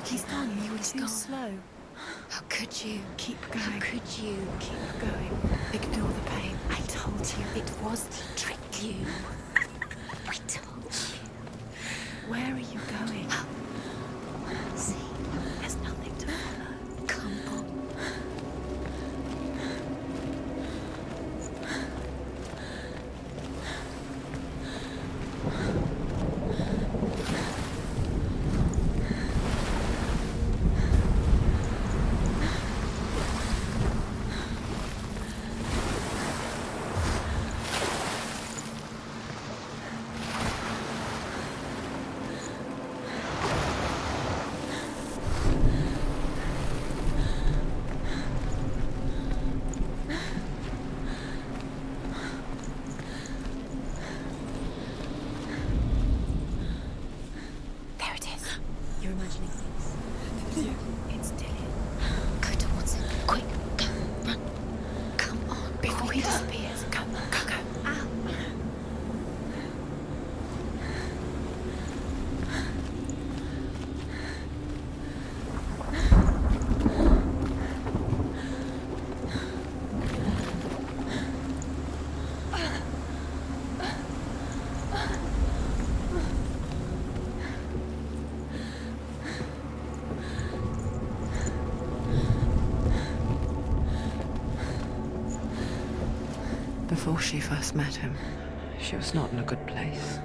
He's gone. You were too slow. How could you? Keep going. How could you? Keep going. Ignore the pain. I told you it was to trick you. I told you. Where are you going? See, There's nothing to follow. come on. There it is. You're imagining things. It's Dillion. Go towards it. Quick, go, run. Come on. Before he go. disappears. Go. Ow. Before she first met him, she was not in a good place.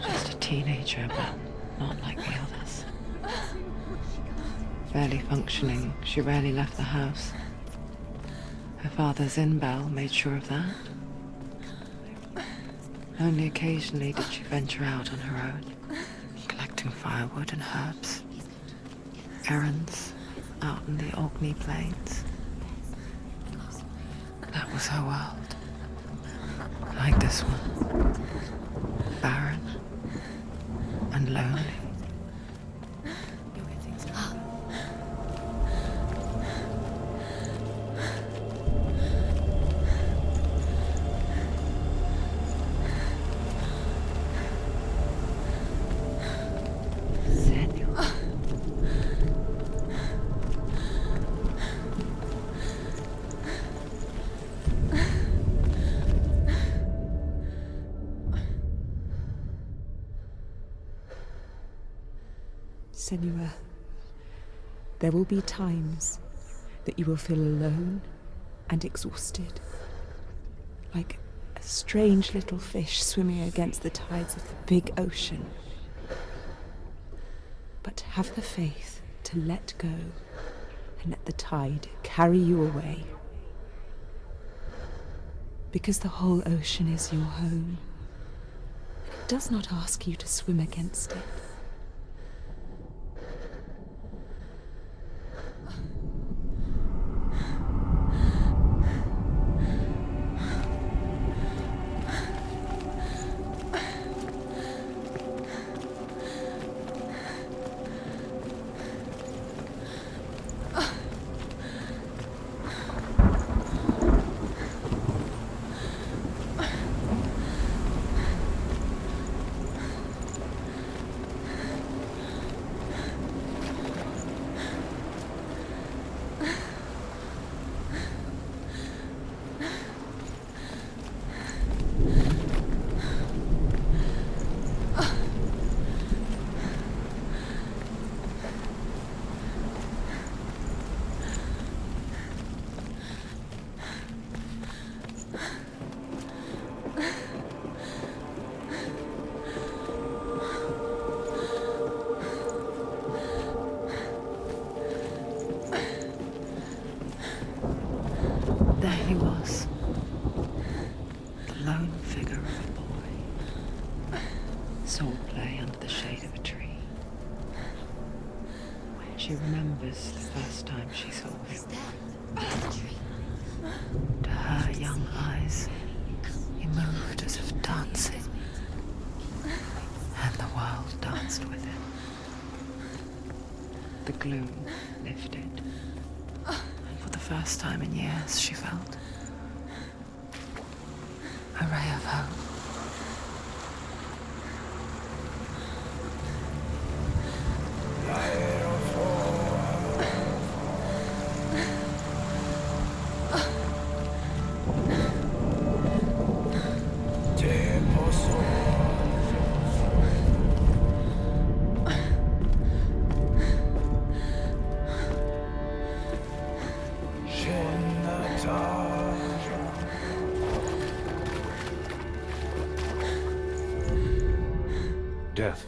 Just a teenager, but not like the others. Barely functioning, she rarely left the house. Her father's in-bell made sure of that. Only occasionally did she venture out on her own, collecting firewood and herbs. Errands out in the Orkney Plains. That was her world. Like this one. Barren and lonely. You'll get things done. Senua. Senua, there will be times that you will feel alone and exhausted, like a strange little fish swimming against the tides of the big ocean. But have the faith to let go and let the tide carry you away. Because the whole ocean is your home. It does not ask you to swim against it. There he was, the lone figure of a boy, sword play under the shade of a tree. She remembers the first time she saw him. To her young eyes, he moved as if dancing, and the world danced with him. The gloom lifted. For the first time in years, she felt a ray of hope.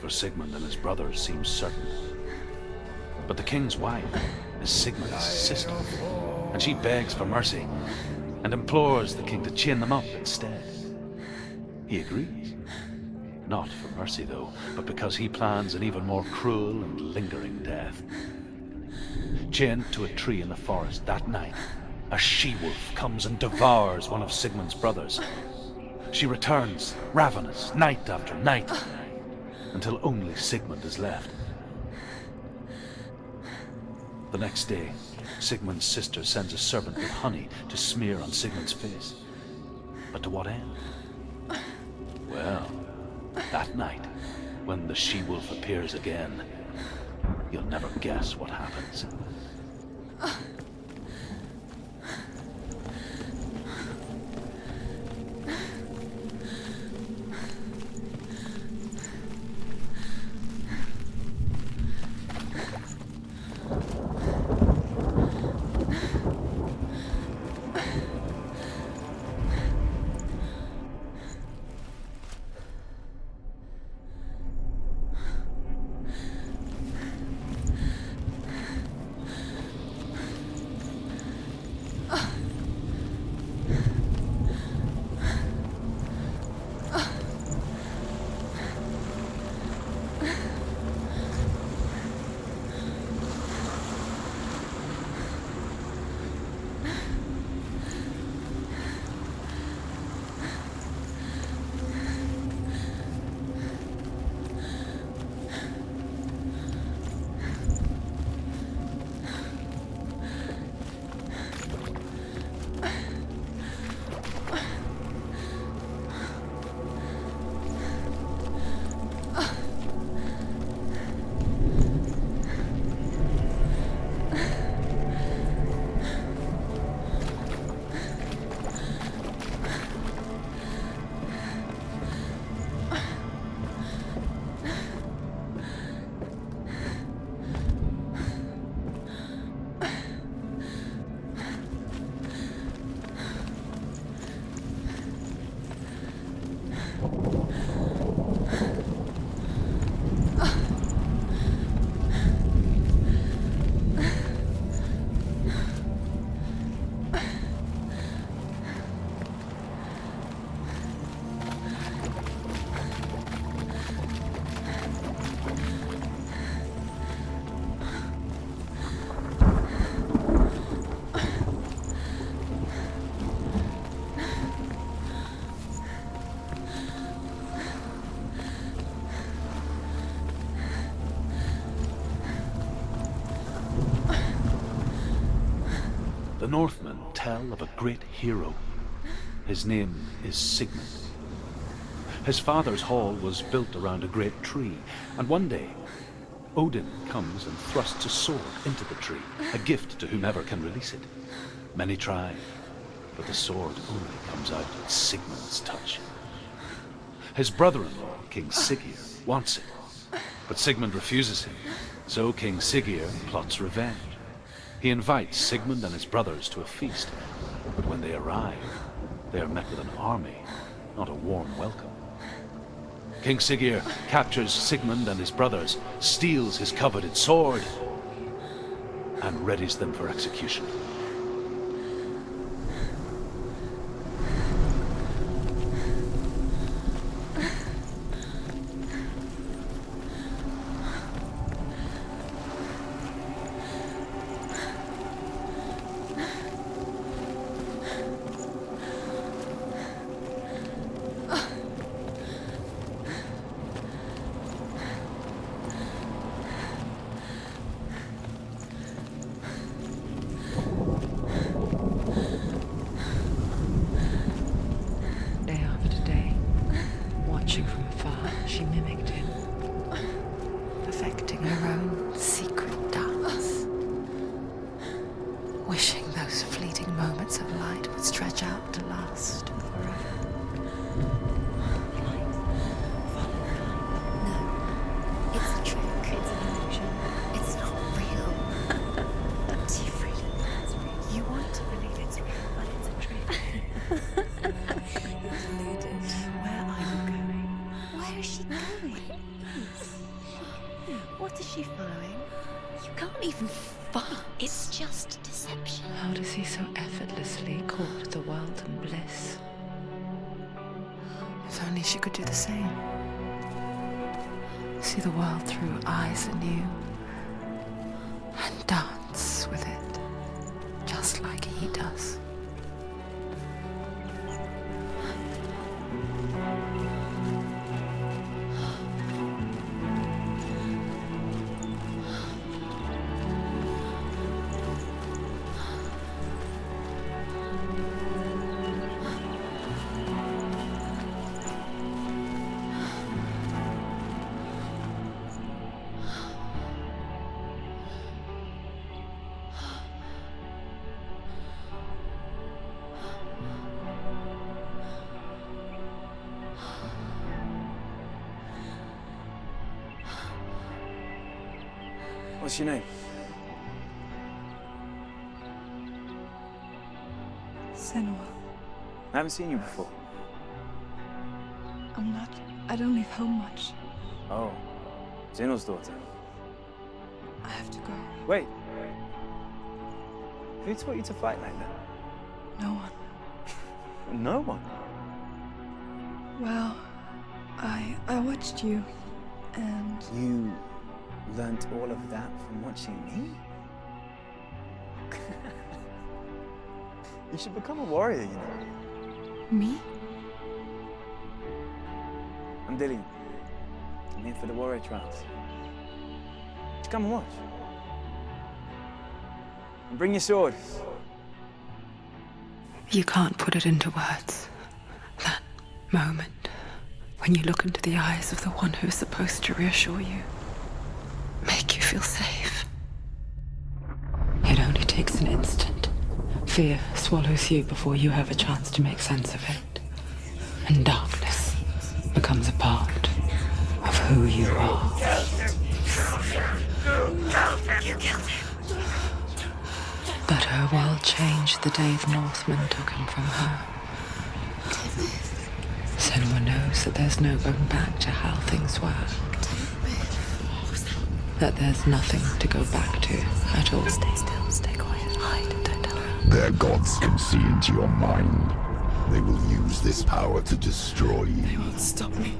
for Sigmund and his brothers seems certain. But the king's wife is Sigmund's sister, and she begs for mercy and implores the king to chain them up instead. He agrees. Not for mercy, though, but because he plans an even more cruel and lingering death. Chained to a tree in the forest that night, a she-wolf comes and devours one of Sigmund's brothers. She returns, ravenous, night after night, until only Sigmund is left. The next day, Sigmund's sister sends a servant with honey to smear on Sigmund's face. But to what end? Well, that night, when the she-wolf appears again, you'll never guess what happens. The Northmen tell of a great hero. His name is Sigmund. His father's hall was built around a great tree, and one day, Odin comes and thrusts a sword into the tree, a gift to whomever can release it. Many try, but the sword only comes out at Sigmund's touch. His brother-in-law, King Siggeir, wants it, but Sigmund refuses him, so King Siggeir plots revenge. He invites Sigmund and his brothers to a feast, but when they arrive, they are met with an army, not a warm welcome. King Siggeir captures Sigmund and his brothers, steals his coveted sword, and readies them for execution. following. You can't even fight. It's just deception. How does he so effortlessly court the world and bliss? If only she could do the same. See the world through eyes anew and dance with it, just like he does. What's your name? Senua. I haven't seen you before. I don't leave home much. Oh, Zeno's daughter. I have to go. Wait. Who taught you to fight like that? No one. No one. Well, I watched you, and You learnt all of that from watching me? You should become a warrior, you know. me? I'm Dillion. I'm here for the warrior trials. Just come and watch. And bring your sword. You can't put it into words. That moment when you look into the eyes of the one who is supposed to reassure you, make you feel safe. It only takes an instant. Fear swallows you before you have a chance to make sense of it. And darkness becomes a part of who you are. You killed him. But her world changed the day the Northmen took him from her. Senua knows that there's no going back to how things were. That there's nothing to go back to at all. Stay still, stay quiet, hide, don't tell her. Their gods can see into your mind. They will use this power to destroy They you. won't stop me.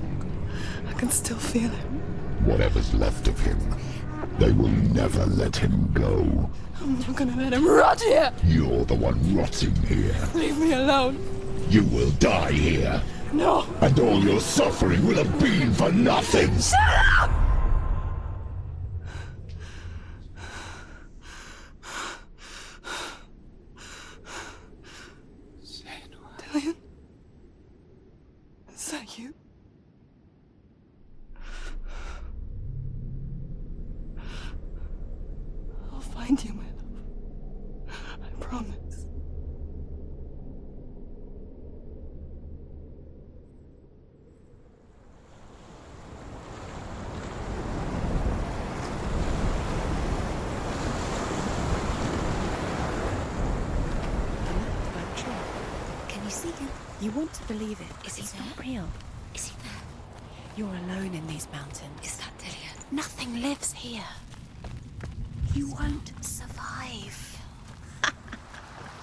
I can still feel him. Whatever's left of him, they will never let him go. I'm not gonna let him rot here. You're the one rotting here. Leave me alone. You will die here. No. And all your suffering will have been for nothing. Shut up! Dillion? Is that you? I'll find you, my love. I promise. Can you see him? You want to believe it. Is he He's there? not real. Is he there? You're alone in these mountains. Is that Dillion? Nothing lives here. You won't survive.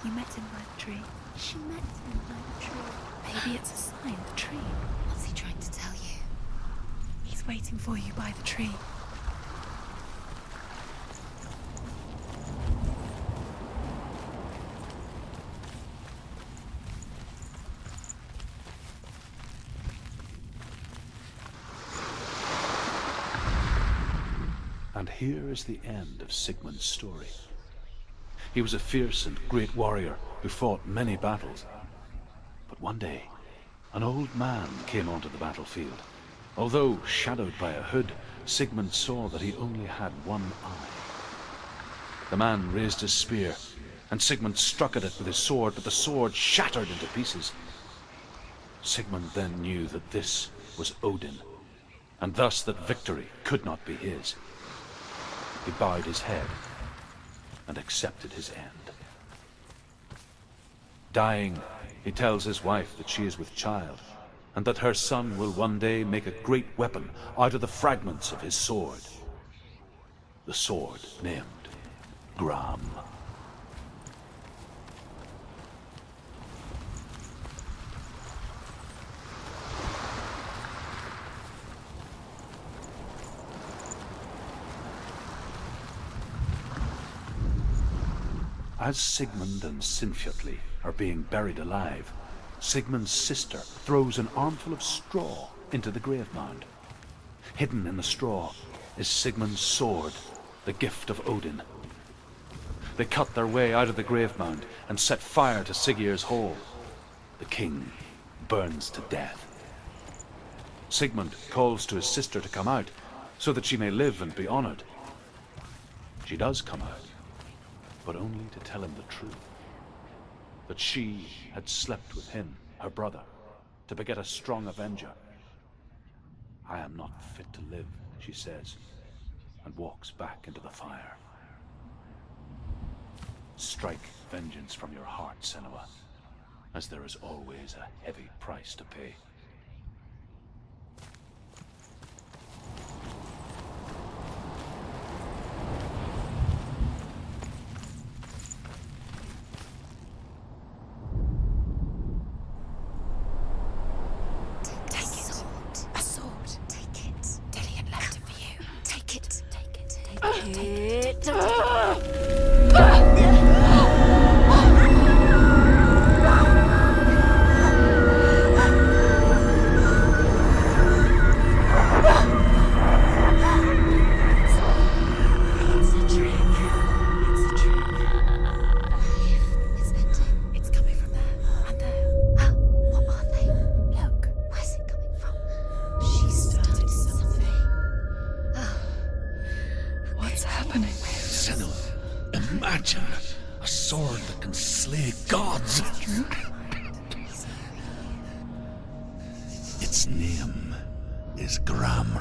You met him by the tree. She met him by the tree. Maybe it's a sign, the tree. What's he trying to tell you? He's waiting for you by the tree. And here is the end of Sigmund's story. He was a fierce and great warrior who fought many battles. But one day, an old man came onto the battlefield. Although shadowed by a hood, Sigmund saw that he only had one eye. The man raised his spear, and Sigmund struck at it with his sword, but the sword shattered into pieces. Sigmund then knew that this was Odin, and thus that victory could not be his. He bowed his head and accepted his end. Dying, he tells his wife that she is with child, and that her son will one day make a great weapon out of the fragments of his sword. the sword named Gram. As Sigmund and Sinfjotli are being buried alive, Sigmund's sister throws an armful of straw into the grave mound. Hidden in the straw is Sigmund's sword, the gift of Odin. They cut their way out of the grave mound and set fire to Siggeir's hole. The king burns to death. Sigmund calls to his sister to come out so that she may live and be honored. She does come out, but only to tell him the truth. That she had slept with him, her brother, to beget a strong avenger. I am not fit to live, she says, and walks back into the fire. Strike vengeance from your heart, Senua, as there is always a heavy price to pay. Imagine a sword that can slay gods. Its name is Gram.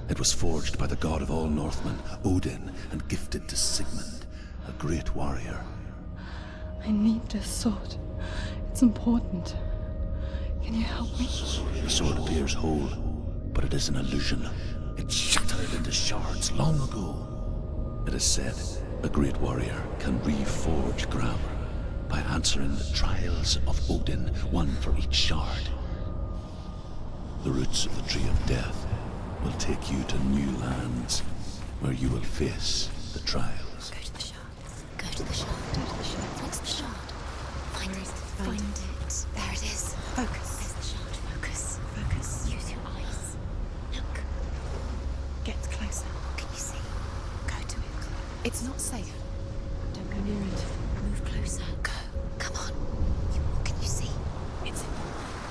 It was forged by the god of all Northmen, Odin, and gifted to Sigmund, a great warrior. I need this sword. It's important. Can you help me? The sword appears whole, but it is an illusion. It shattered into shards long ago. It is said a great warrior can reforge Gram by answering the trials of Odin, one for each shard. The roots of the Tree of Death will take you to new lands where you will face the trials. Go to the shard. Go to the shard. Go to the shard. What's the shard? Find it. Find it. There it is. Focus. There's the shard. Focus. Focus. Use your eyes. Look. Get closer. What can you see? Go to it. It's not safe. Don't go near it. Move closer. Go. Come on. What can you see? It's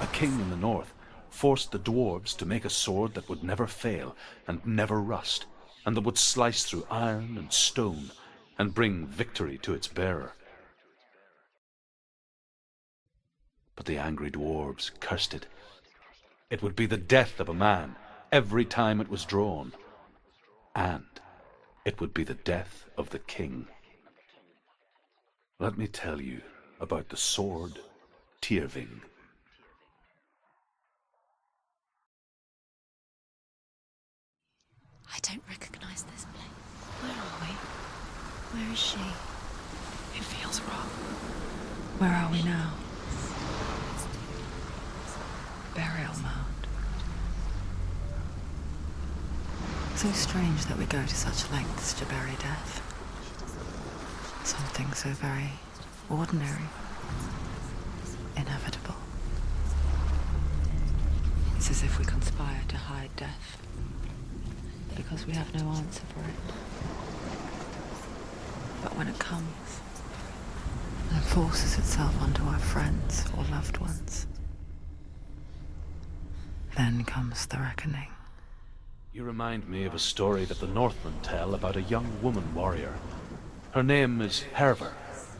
A king in the north forced the dwarves to make a sword that would never fail and never rust, and that would slice through iron and stone and bring victory to its bearer. But the angry dwarves cursed it. It would be the death of a man every time it was drawn, and it would be the death of the king. Let me tell you about the sword Tyrving. I don't recognize this place. Where are we? Where is she? It feels wrong. Where are we now? Burial mound. So strange that we go to such lengths to bury death. Something so very ordinary, inevitable. It's as if we conspire to hide death, because we have no answer for it. But when it comes, and forces itself onto our friends or loved ones, then comes the reckoning. You remind me of a story that the Northmen tell about a young woman warrior. Her name is Hervor,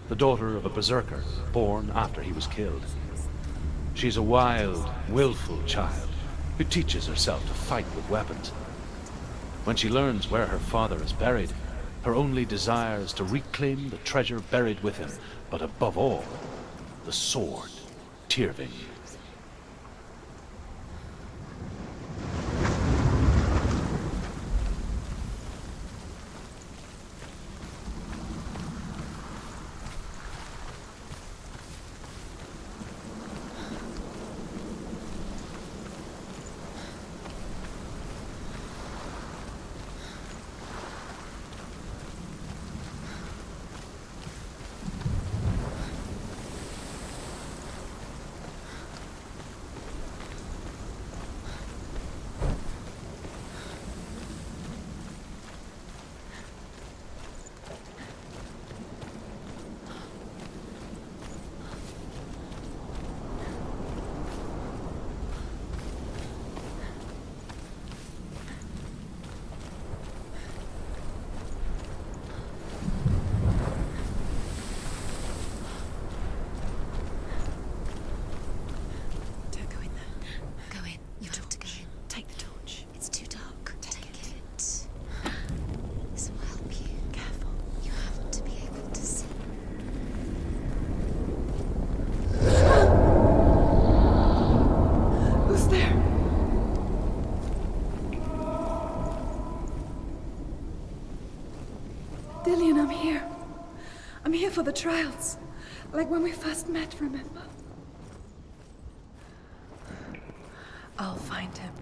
the daughter of a berserker born after he was killed. She's a wild, willful child who teaches herself to fight with weapons. When she learns where her father is buried, her only desire is to reclaim the treasure buried with him, but above all, the sword Tyrving. Dillion, I'm here. I'm here for the trials. Like when we first met, remember? I'll find him.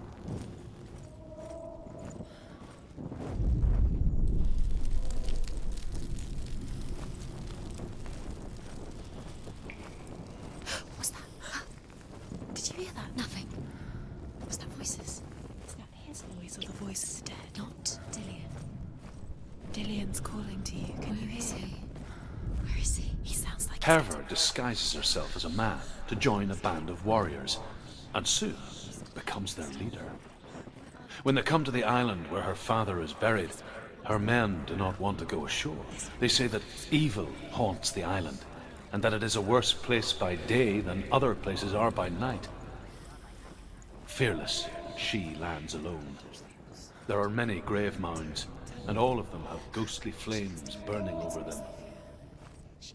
What's that? Did you hear that? Nothing. Was that voices? Is that his voice or the voice of the dead? Not Dillion. Dillion's calling to you. Can you hear him? Where is he? He sounds like Herver disguises herself as a man to join a band of warriors, and soon becomes their leader. When they come to the island where her father is buried, her men do not want to go ashore. They say that evil haunts the island, and that it is a worse place by day than other places are by night. Fearless, she lands alone. There are many grave mounds, and all of them have ghostly flames burning over them.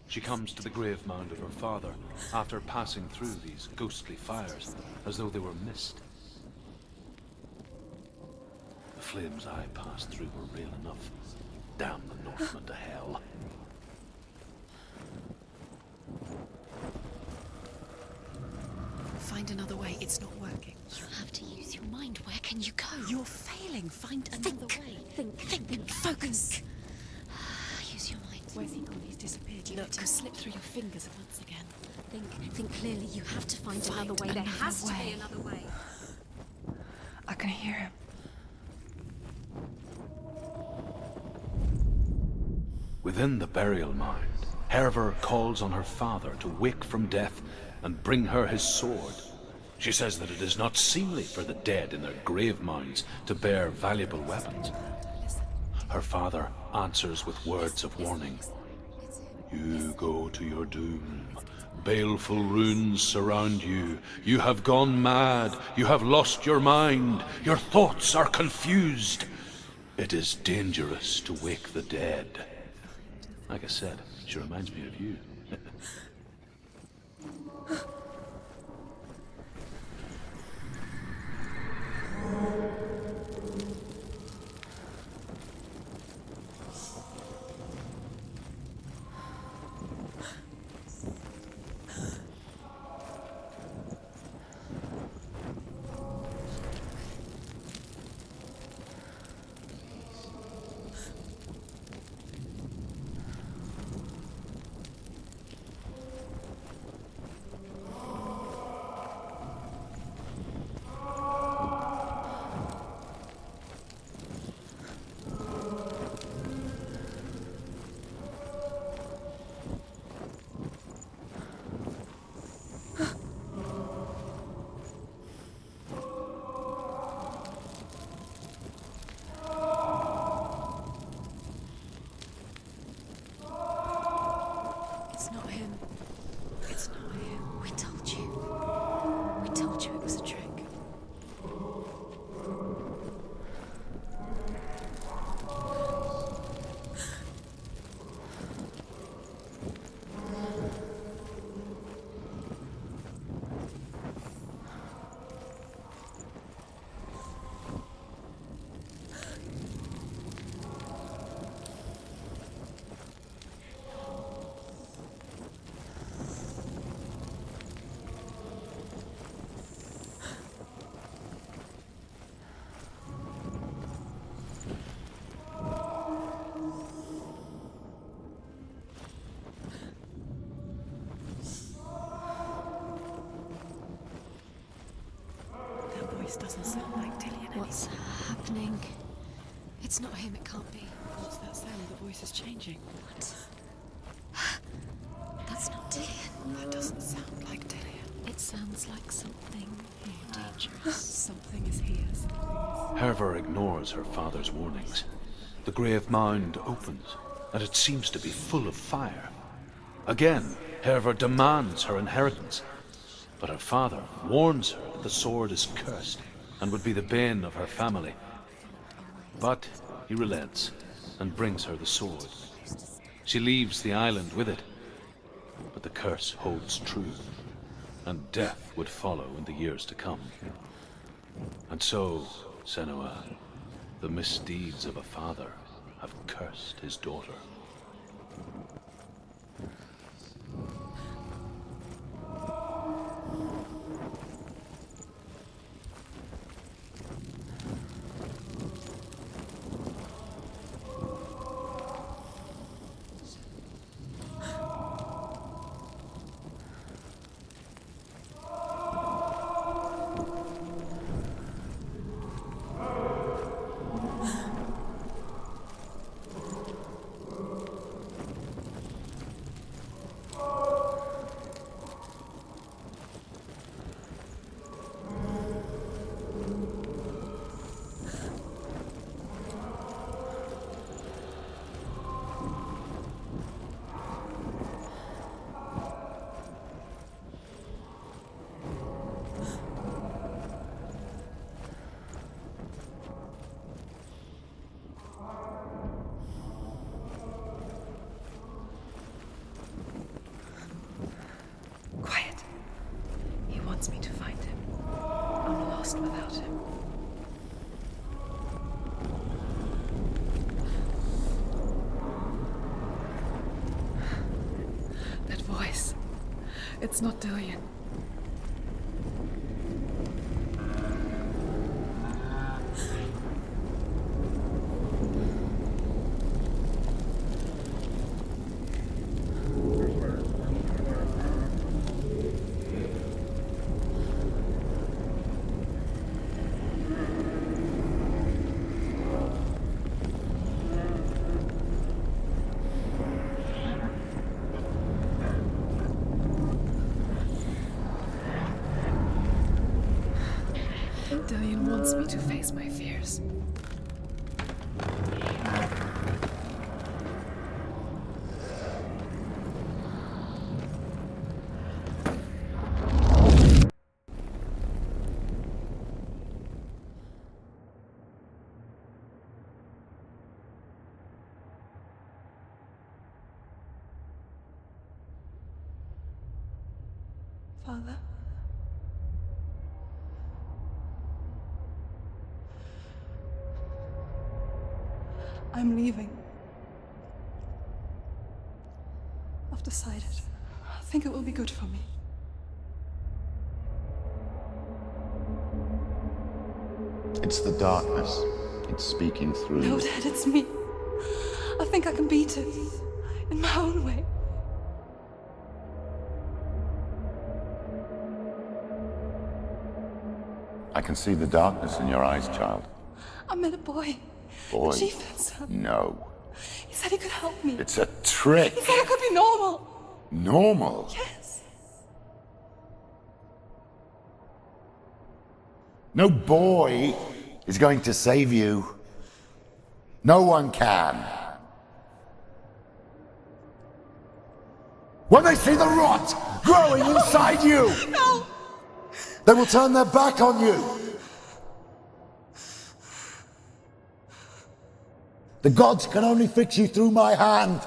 She comes to the grave mound of her father after passing through these ghostly fires, as though they were mist. The flames I passed through were real enough. Damn the Northmen to hell. Find another way. It's not working. You have to use your mind. Where can you go? You're failing. Find another way. Think. Focus. Use your mind. Where's he gone? He's disappeared. Look, slip through your fingers once again. Think clearly. You have to find another way. There has to be another way. I can hear him. Within the burial mound, Herver calls on her father to wake from death and bring her his sword. She says that it is not seemly for the dead in their grave mounds to bear valuable weapons. Her father answers with words of warning. You go to your doom. Baleful runes surround you. You have gone mad. You have lost your mind. Your thoughts are confused. It is dangerous to wake the dead. Like I said, she reminds me of you. It's not him. It's not him. We told you. We told you it was a trick. This doesn't sound like Dillion. What's happening? It's not him. It can't be. What's that sound? The voice is changing. What? That's not Dillion. That doesn't sound like Dillion. It sounds like something dangerous. Something is here. Herver ignores her father's warnings. The grave mound opens, and it seems to be full of fire. Again, Herver demands her inheritance, but her father warns her that the sword is cursed and would be the bane of her family. But he relents and brings her the sword. She leaves the island with it, but the curse holds true, and death would follow in the years to come. And so, Senua, the misdeeds of a father have cursed his daughter. Quiet. He wants me to find him. I'm lost without him. That voice. It's not Dillion. Dillion wants me to face my fears. Father? I'm leaving. I've decided. I think it will be good for me. It's the darkness. It's speaking through No, you. Dad, it's me. I think I can beat it. In my own way. I can see the darkness in your eyes, child. I met a boy. Boy. The chief and son. No. He said he could help me. It's a trick. He said I could be normal. Normal. Yes. No boy is going to save you. No one can. When they see the rot growing inside you, No! they will turn their back on you. The gods can only fix you through my hand.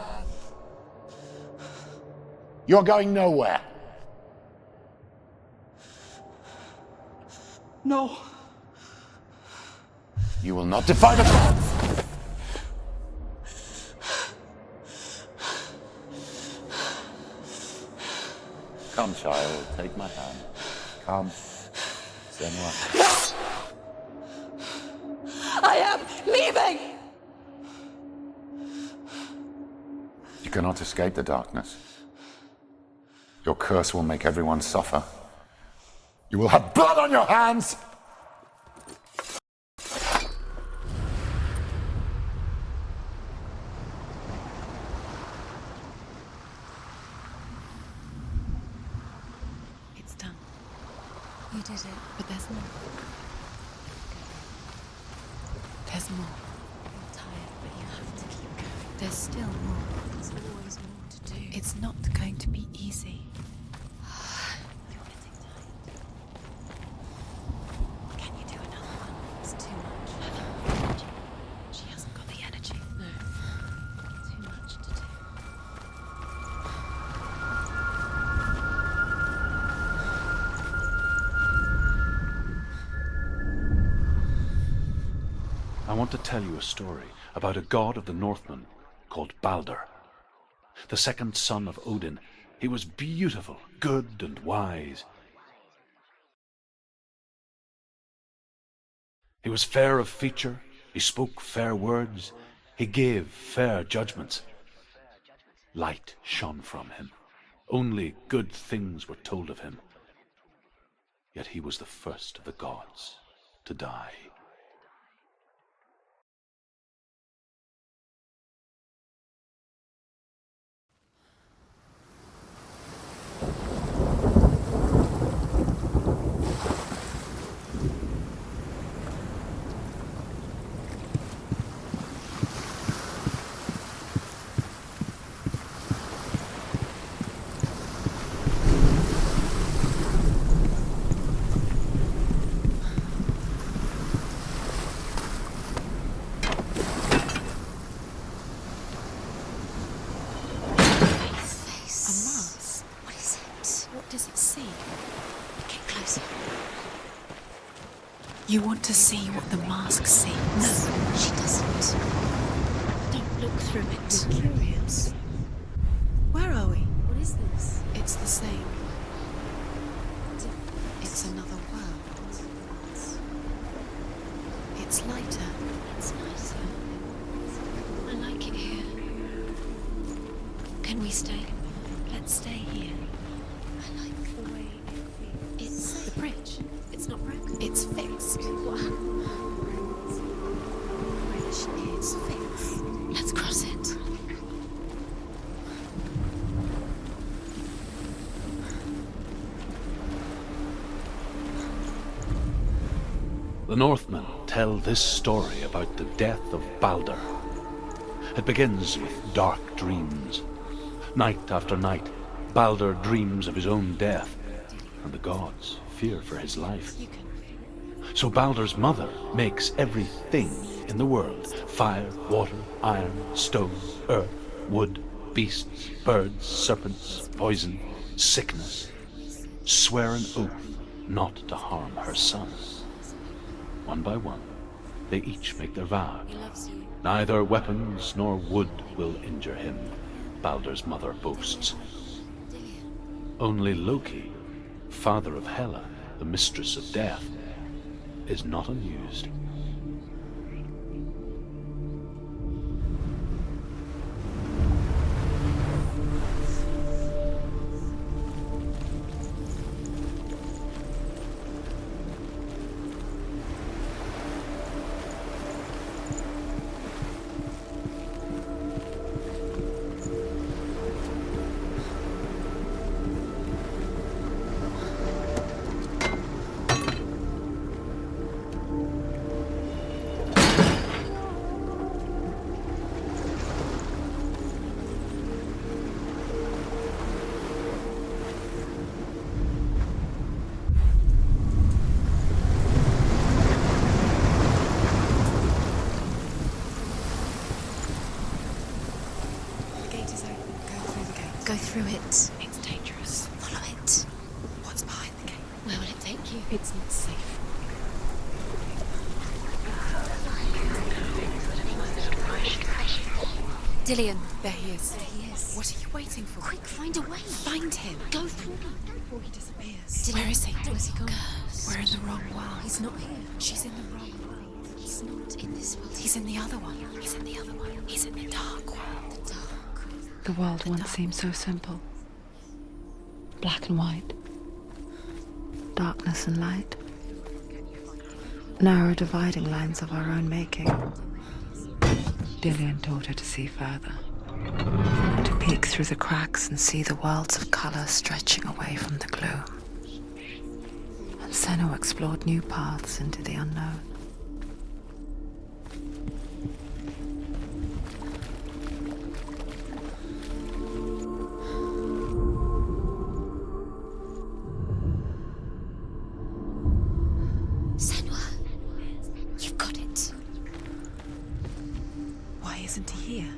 You're going nowhere. No. You will not defy the gods. Come, child, take my hand. Come, Senua. I am leaving! You cannot escape the darkness. Your curse will make everyone suffer. You will have blood on your hands! It's done. You did it. But there's more. There's more. You're tired, but you have to keep going. There's still more. There's always more to do. It's not going to be easy. You're getting tired. Can you do another one? It's too much. She hasn't got the energy. No. Too much to do. I want to tell you a story about a god of the Northmen called Balder. The second son of Odin, he was beautiful, good, and wise. He was fair of feature, he spoke fair words, he gave fair judgments. Light shone from him. Only good things were told of him. Yet he was the first of the gods to die. You want to see what the mask sees? No, she doesn't. Don't look through it. You're curious. Where are we? What is this? It's the same. It's another world. It's lighter. It's nicer. I like it here. Can we stay? Let's stay here. I like the way it feels. It's The bridge. It's not broken. It's fixed. What happened? The bridge is fixed. Let's cross it. The Northmen tell this story about the death of Balder. It begins with dark dreams. Night after night, Balder dreams of his own death, and the gods fear for his life. So Balder's mother makes everything in the world: fire, water, iron, stone, earth, wood, beasts, birds, serpents, poison, sickness. Swear an oath not to harm her son. One by one, they each make their vow. He loves you. Neither weapons nor wood will injure him, Balder's mother boasts. Dillion. Only Loki, father of Hela, the mistress of death, is not amused. Go through it. It's dangerous. Follow it. What's behind the gate? Where will it take you? It's not safe. Dillion. There he is. There he is. What are you waiting for? Quick, find a way. Find him. Go through it. Before he disappears. Dillion, Where is he? Where's he gone? We're in the wrong world. He's not here. She's in the wrong world. He's not in this world. He's in the other one. He's in the other one. He's in the dark world. the dark. The world once seemed so simple. Black and white. Darkness and light. Narrow dividing lines of our own making. Dillion taught her to see further. To peek through the cracks and see the worlds of colour stretching away from the gloom. And Senua explored new paths into the unknown. Senua, you've got it. Why isn't he here?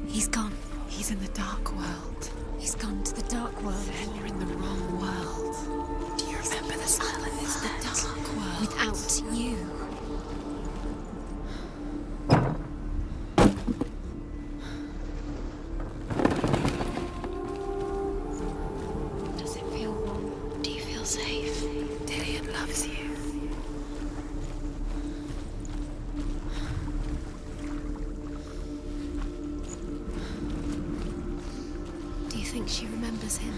He's gone. He's in the dark world. He's gone to the dark world. Then you're in the wrong world. Do you remember this island is the dark world? Without you. think she remembers him?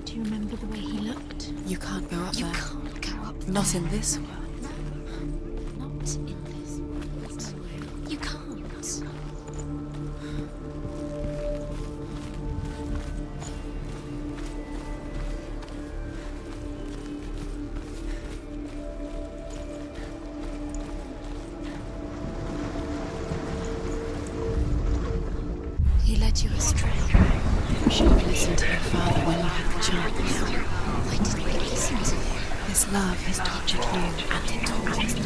Do you remember the way he looked? You can't go up there. You can't go up there. Not in this world. No, not in this world. You can't. He led you astray. You should have listened to your father when you had the chance. Why didn't you listen to him? This love has tortured you, And it tortures me.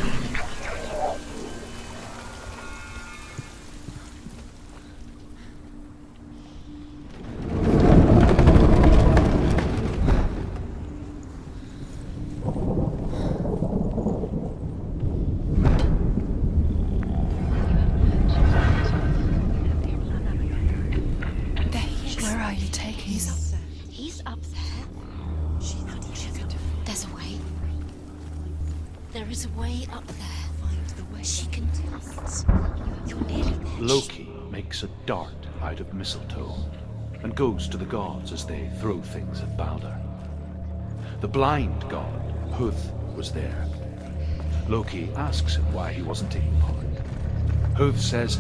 Where are you taking He's me? up there. He's up there. There's a way. There is a way up there. Find the way. She can do it. You're nearly there. Loki makes a dart out of mistletoe and goes to the gods as they throw things at Balder. The blind god, Huth, was there. Loki asks him why he wasn't taking part. Huth says,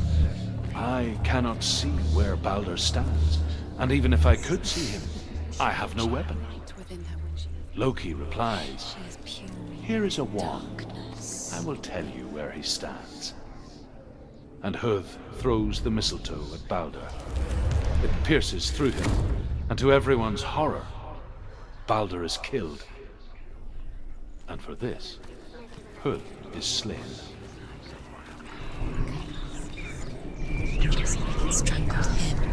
I cannot see where Balder stands, and even if I could see him, I have no weapon. Loki replies, here is a wand. I will tell you where he stands. And Huth throws the mistletoe at Balder. It pierces through him, and to everyone's horror, Balder is killed. And for this, Huth is slain. Just like it strangled him.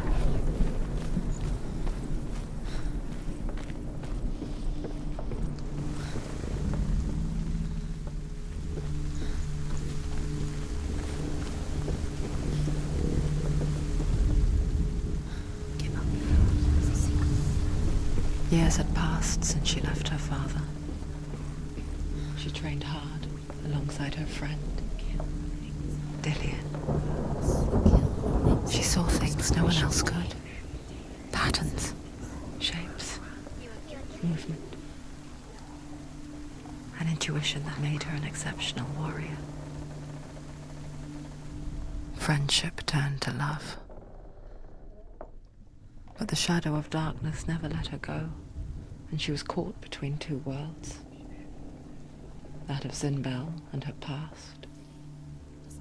Years had passed since she left her father. She trained hard alongside her friend, Dillion. She saw things no one else could. Patterns, shapes, movement. An intuition that made her an exceptional warrior. Friendship turned to love. But the shadow of darkness never let her go, and she was caught between two worlds. That of Zinbel and her past,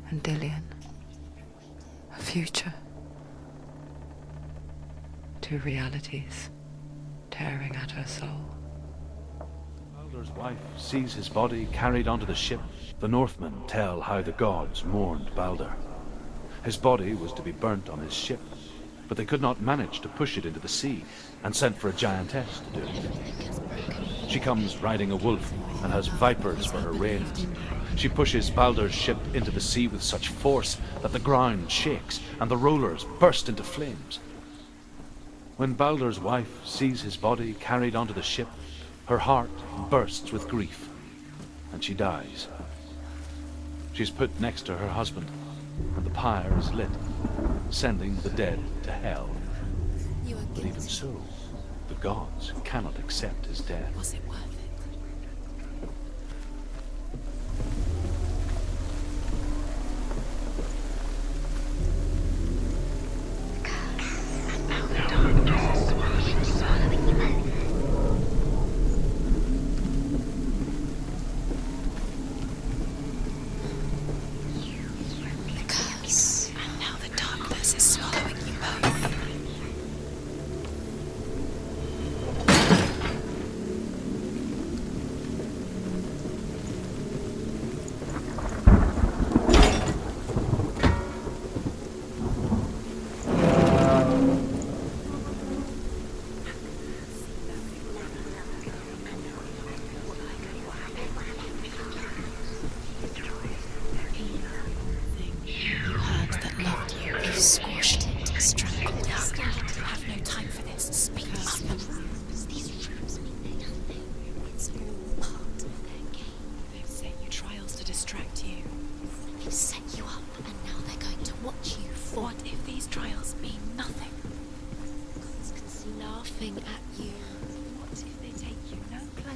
and Dillion, her future. Two realities tearing at her soul. Balder's wife sees his body carried onto the ship. The Northmen tell how the gods mourned Balder. His body was to be burnt on his ship, but they could not manage to push it into the sea, and sent for a giantess to do it. She comes riding a wolf and has vipers for her reins. She pushes Balder's ship into the sea with such force that the ground shakes and the rollers burst into flames. When Balder's wife sees his body carried onto the ship, her heart bursts with grief, and she dies. She's put next to her husband, and the pyre is lit, sending the dead to hell. But even so, the gods cannot accept his death. Was it worth it? And now the darkness is swallowing you both.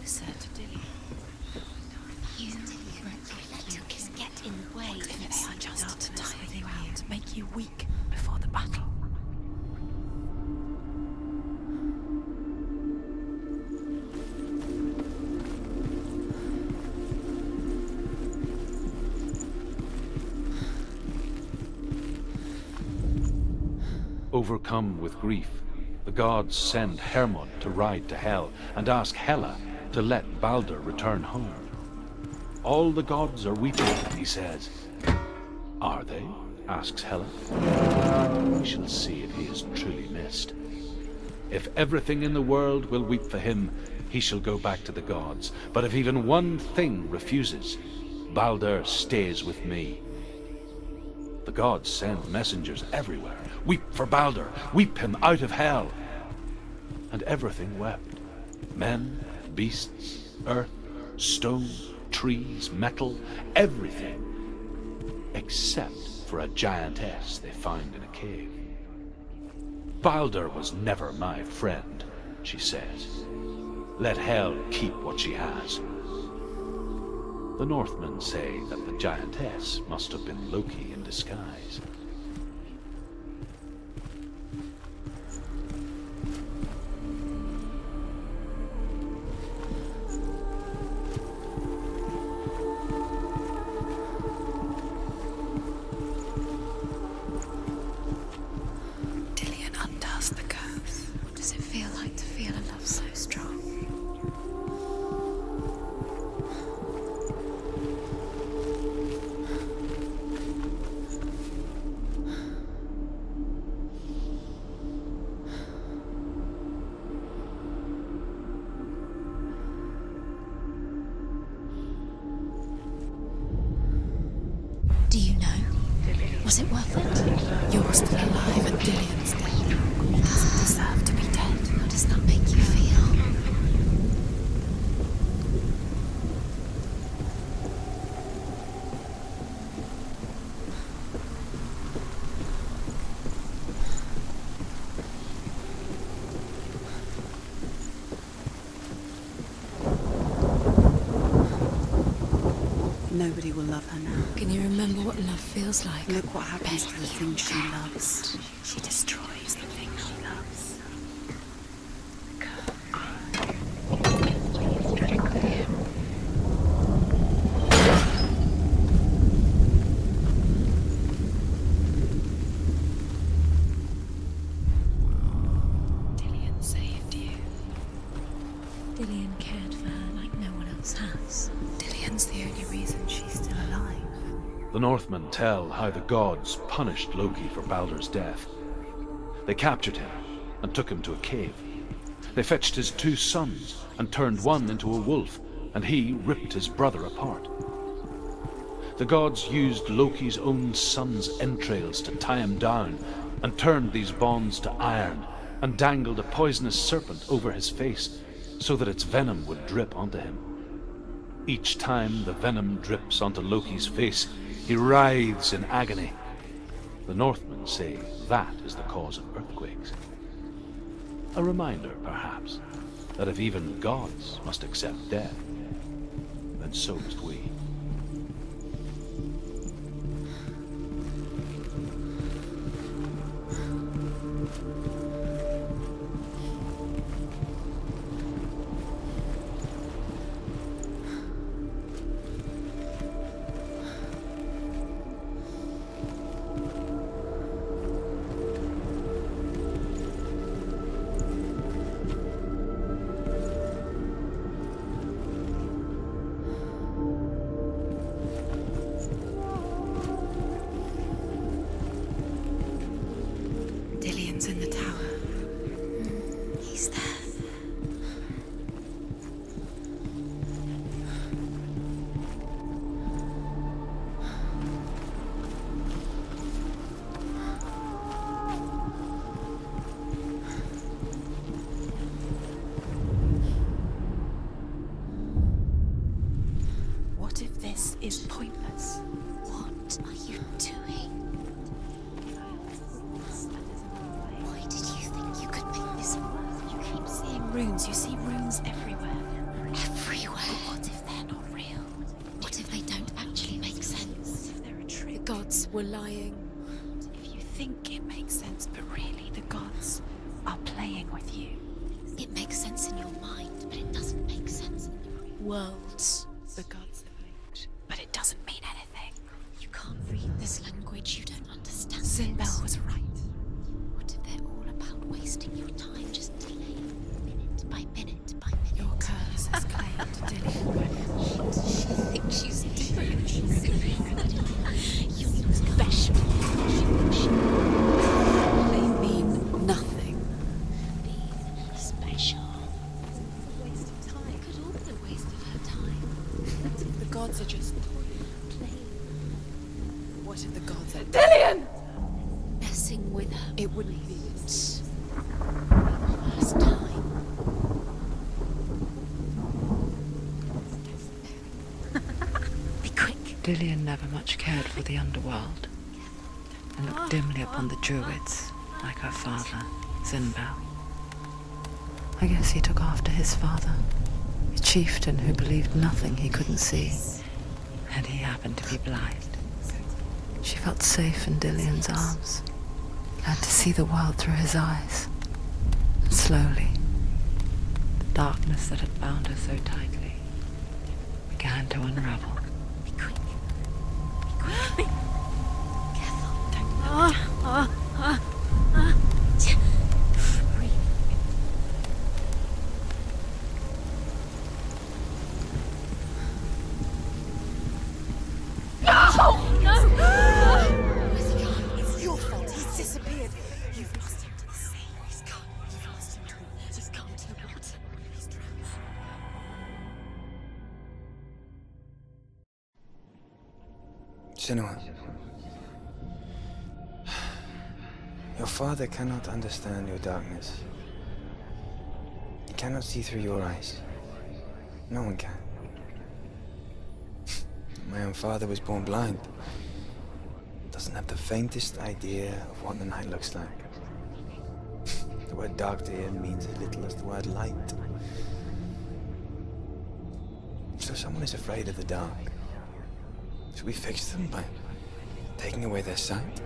closer to Dillion. You let him get in the way. If they are just to tire you out, to make you weak before the battle. Overcome with grief, the gods send Hermod to ride to Hell and ask Hela to let Balder return home. All the gods are weeping, he says. Are they? Asks Hela. We shall see if he is truly missed. If everything in the world will weep for him, he shall go back to the gods. But if even one thing refuses, Balder stays with me. The gods send messengers everywhere. Weep for Balder, weep him out of Hell. And everything wept. Men, beasts, earth, stone, trees, metal, everything. Except for a giantess they found in a cave. Balder was never my friend, she says. Let Hel keep what she has. The Northmen say that the giantess must have been Loki in disguise. Dillion undoes the curse. What does it feel like to feel a love so strong? Do you know? Was it worth it? You're still alive and Dillion's dead. He doesn't deserve to be dead. How does that make you feel? Nobody will love her now. Can you remember what love feels like? Look what happens to the Bet things she you loves. She destroys the things she loves. Dillion saved you. Dillion cared for her like no one else has. Dillion's the only reason she's still alive. The Northmen tell how the gods punished Loki for Balder's death. They captured him and took him to a cave. They fetched his 2 sons and turned one into a wolf, and he ripped his brother apart. The gods used Loki's own son's entrails to tie him down and turned these bonds to iron and dangled a poisonous serpent over his face so that its venom would drip onto him. Each time the venom drips onto Loki's face, he writhes in agony. The Northmen say that is the cause of earthquakes. A reminder, perhaps, that if even gods must accept death, then so must we. Dillion's in the tower. He's there. What if this is pointless? What are you doing? Why did you think you could make this work? You keep seeing runes. You see runes everywhere. Everywhere. What if they're not real? What if they don't actually make sense? What if they're a trick? The gods were lying. If you think it makes sense, but really the gods are playing with you. It makes sense in your mind, but it doesn't make sense in the real world. The gods have moved, but it doesn't mean anything. You can't read this language, you don't understand Sinbel it. was right. What if they're all about wasting your time, just delaying minute by minute by minute? Your curse has claimed Dillion. What does she think she's doing? You're not special. They mean nothing. Being special. It's a waste of time. It could all be a waste of her time. The gods are just Playing. What if the gods are Dillion! Messing with her. It wouldn't be It's the first time. Be quick. Dillion never much cared for the underworld and looked dimly upon the Druids, like her father, Sinbel. I guess he took after his father, a chieftain who believed nothing he couldn't see, and he happened to be blind. She felt safe in Dillion's arms, learned to see the world through his eyes. And slowly, the darkness that had bound her so tightly began to unravel. Be quick. Be quick. Be careful. Breathe. Where's he gone? It's your fault. He's disappeared. You've lost him to the sea. He's gone. You've lost him to him. He's gone to the water. He's drowned. Senua. Your father cannot understand your darkness. He cannot see through your eyes. No one can. My own father was born blind. Doesn't have the faintest idea of what the night looks like. The word dark to him means as little as the word light. So someone is afraid of the dark. Should we fix them by taking away their sight?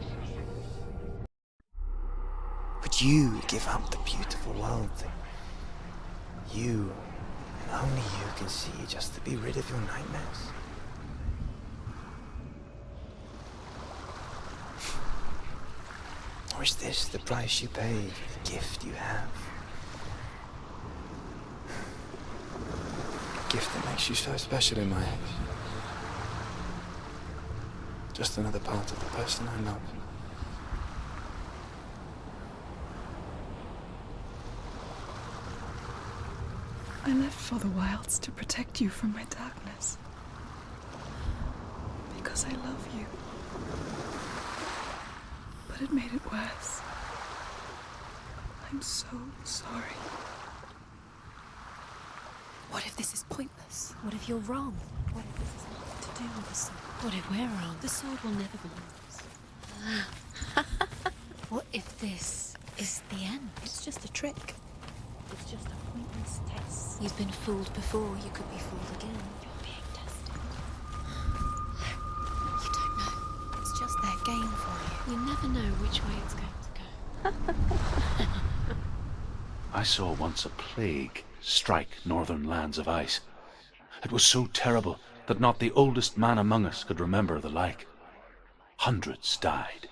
Would you give up the beautiful world that you, and only you, can see just to be rid of your nightmares? Or is this the price you pay for the gift you have? A gift that makes you so special in my eyes. Just another part of the person I love. I left for the wilds to protect you from my darkness. Because I love you. But it made it worse. I'm so sorry. What if this is pointless? What if you're wrong? What if this has nothing to do with the sword? What if we're wrong? The sword will never be yours. What if this is the end? It's just a trick. It's just a pointless test. You've been fooled before, you could be fooled again. You're being tested. You don't know. It's just their game for you. You never know which way it's going to go. I saw once a plague strike northern lands of ice. It was so terrible that not the oldest man among us could remember the like. Hundreds died.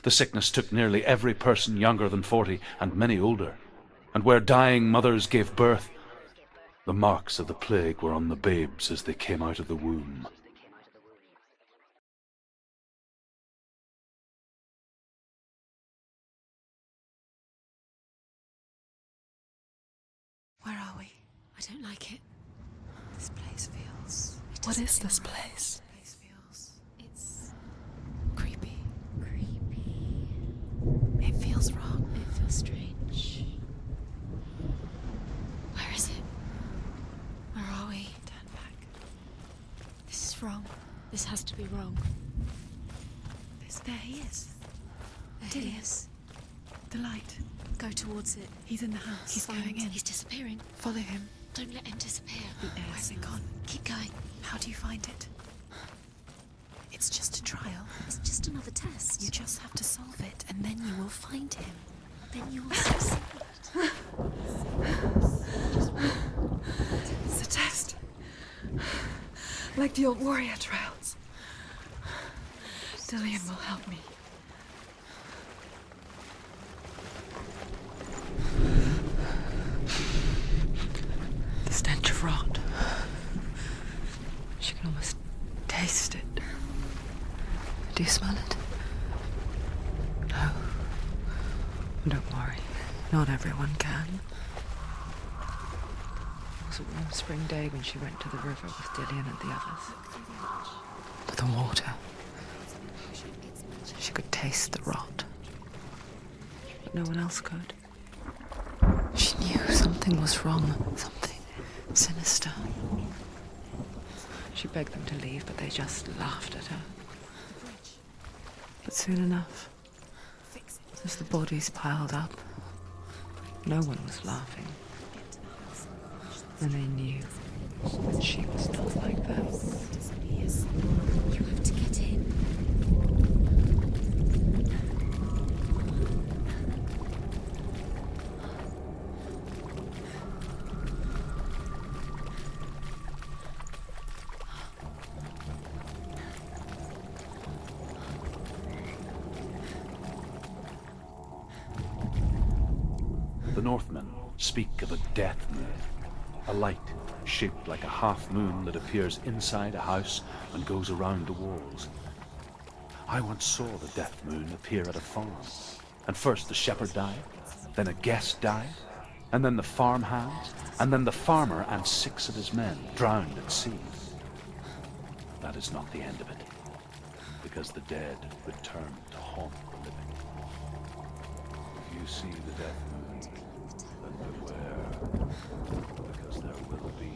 The sickness took nearly every person younger than 40 and many older, and where dying mothers gave birth, the marks of the plague were on the babes as they came out of the womb. Where are we? I don't like it. This place feels... What is this place? This place feels... It's creepy. creepy. It feels wrong. It feels strange. Where is it? Where are we? Turn back. This is wrong. This has to be wrong. There he is. There Dillion. he is. The light. Go. Go towards it. He's in the house. He's going in. He's disappearing. Follow him. Don't let him disappear. Where's it gone? Keep going. How do you find it? It's just a trial. It's just another test. You just have to solve it, and then you will find him. Then you'll succeed. It's a test. Like the old warrior trials. Dillion will help me. The stench of rot. She can almost taste it. Do you smell it? No. Don't worry. Not everyone can. It was a warm spring day when she went to the river with Dillion and the others. To the water. She could taste the rot. But no one else could. She knew something was wrong. Something sinister. She begged them to leave, but they just laughed at her. But soon enough, as the bodies piled up, no one was laughing. And they knew that she was not like them. You have to get in. The Northmen speak of a death moon, a light shaped like a half moon that appears inside a house and goes around the walls. I once saw the death moon appear at a farm, and first the shepherd died, then a guest died, and then the farmhands, and then the farmer and 6 of his men drowned at sea. That is not the end of it, because the dead return to haunt the living. If you see the death moon, then beware, because there will be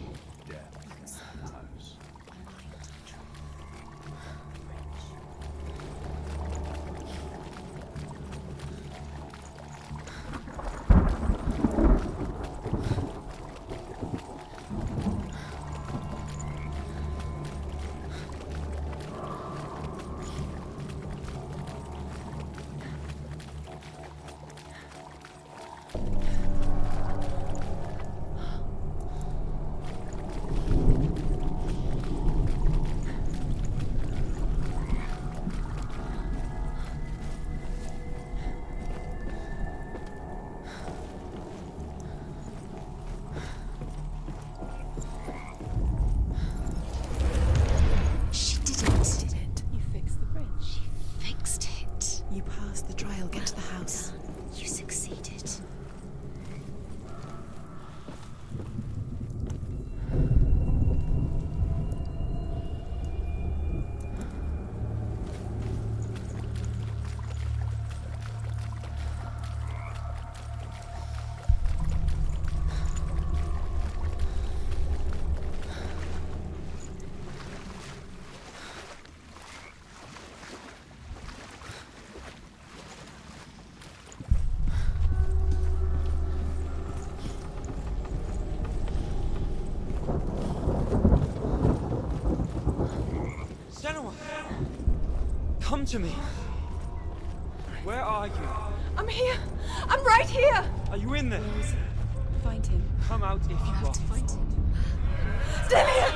death in the house. Senua! Come to me! Where are you? I'm here! I'm right here! Are you in there? Find him. Come out if you are. To find him. Dillion!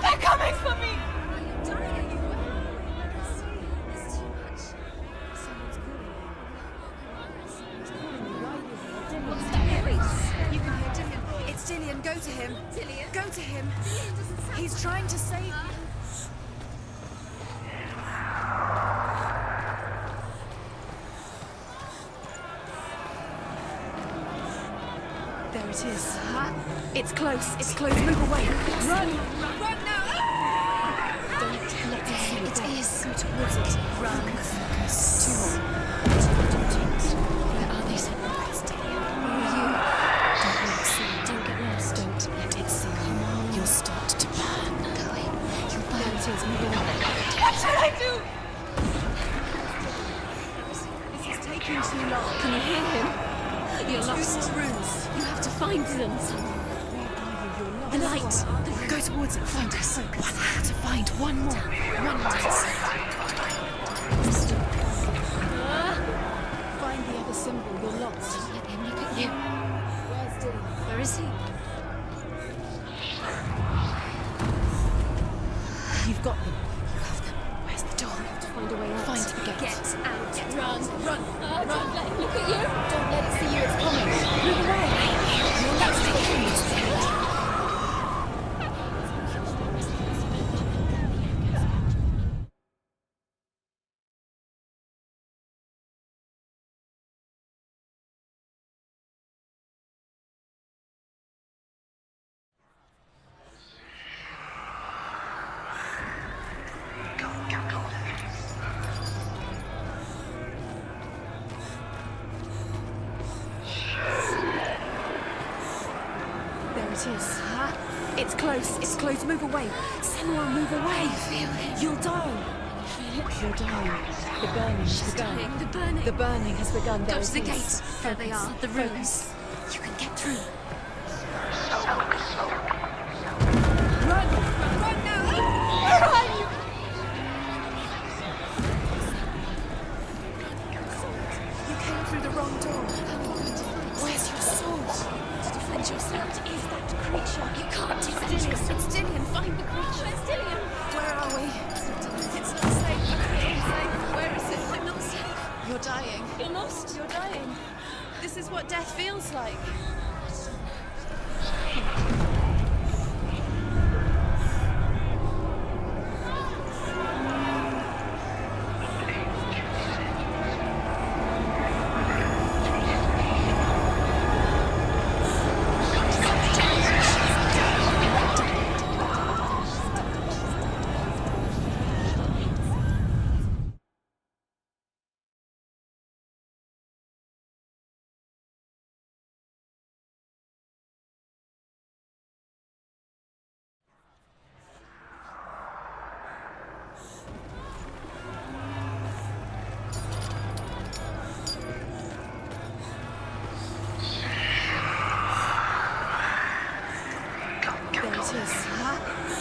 They're coming for me! You can hear Dillion. It's Dillion. Go to him. Dillion? Go to him. He's trying to save you. There it is. It's close. It's close. Move away. Run! Run now! Don't let them see you. It is. Go towards it. Run. Focus. 2 more. Where are they, Senua? It's Dillion. Where are you? Don't let it see you. Don't get lost. Don't let it see you. You'll start to burn. Going. You'll There burn. it is. Move away. What should I do? taking too long. Can you hear him? You're lost. Rooms. You have to find them. The light. Go towards it. Find us. One more to find. One more. One more. Find the other symbol. You're lost. Don't let him look at you. Where's Dillion? Where is he? You've got them. You have them. Where's the door? You have to find a way out. Find the gate. Get out. Run. Run. Run. Don't let it look at you. Don't let it see you. It's coming. Move away. You're not taking this. It's close. It's close. Move away. Senua, move away. Feel it. You'll die. You're dying. The burning has begun. The burning. The burning has begun. Go to the gates. There they are. The rooms. You can get through. Run! Run now! Run! You came through the wrong door. Where's your sword? To defend yourself. What is that creature? You can't defend yourself. It's Dillion. Find the creature. Where's Dillion? Where are we? It's not safe. I feel unsafe. Where is it? I'm not safe. You're dying. You're lost. You're dying. This is what death feels like.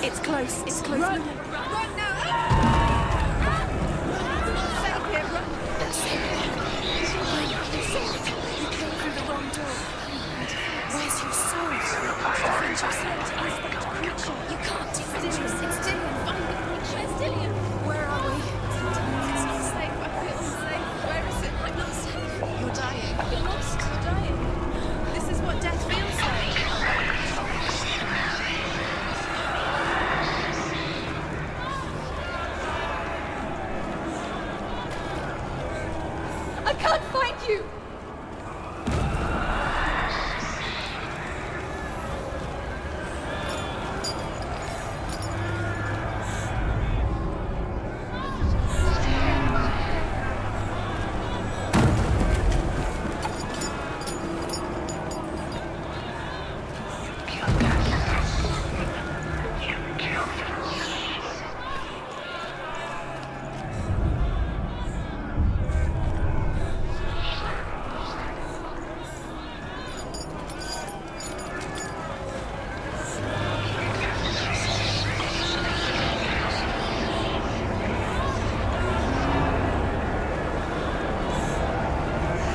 It's close. It's close. Run! Run now! Save him! Run! You came through the wrong door. Where's your sword? Defend yourself. Is that creature? You can't defend yourself. It's Dillion. Find the creature. Where's Dillion? Where are we? It's not safe. I feel unsafe. Where is it? I'm not safe. You're dying. You're lost. You're dying. This is what death feels like. I can't find you!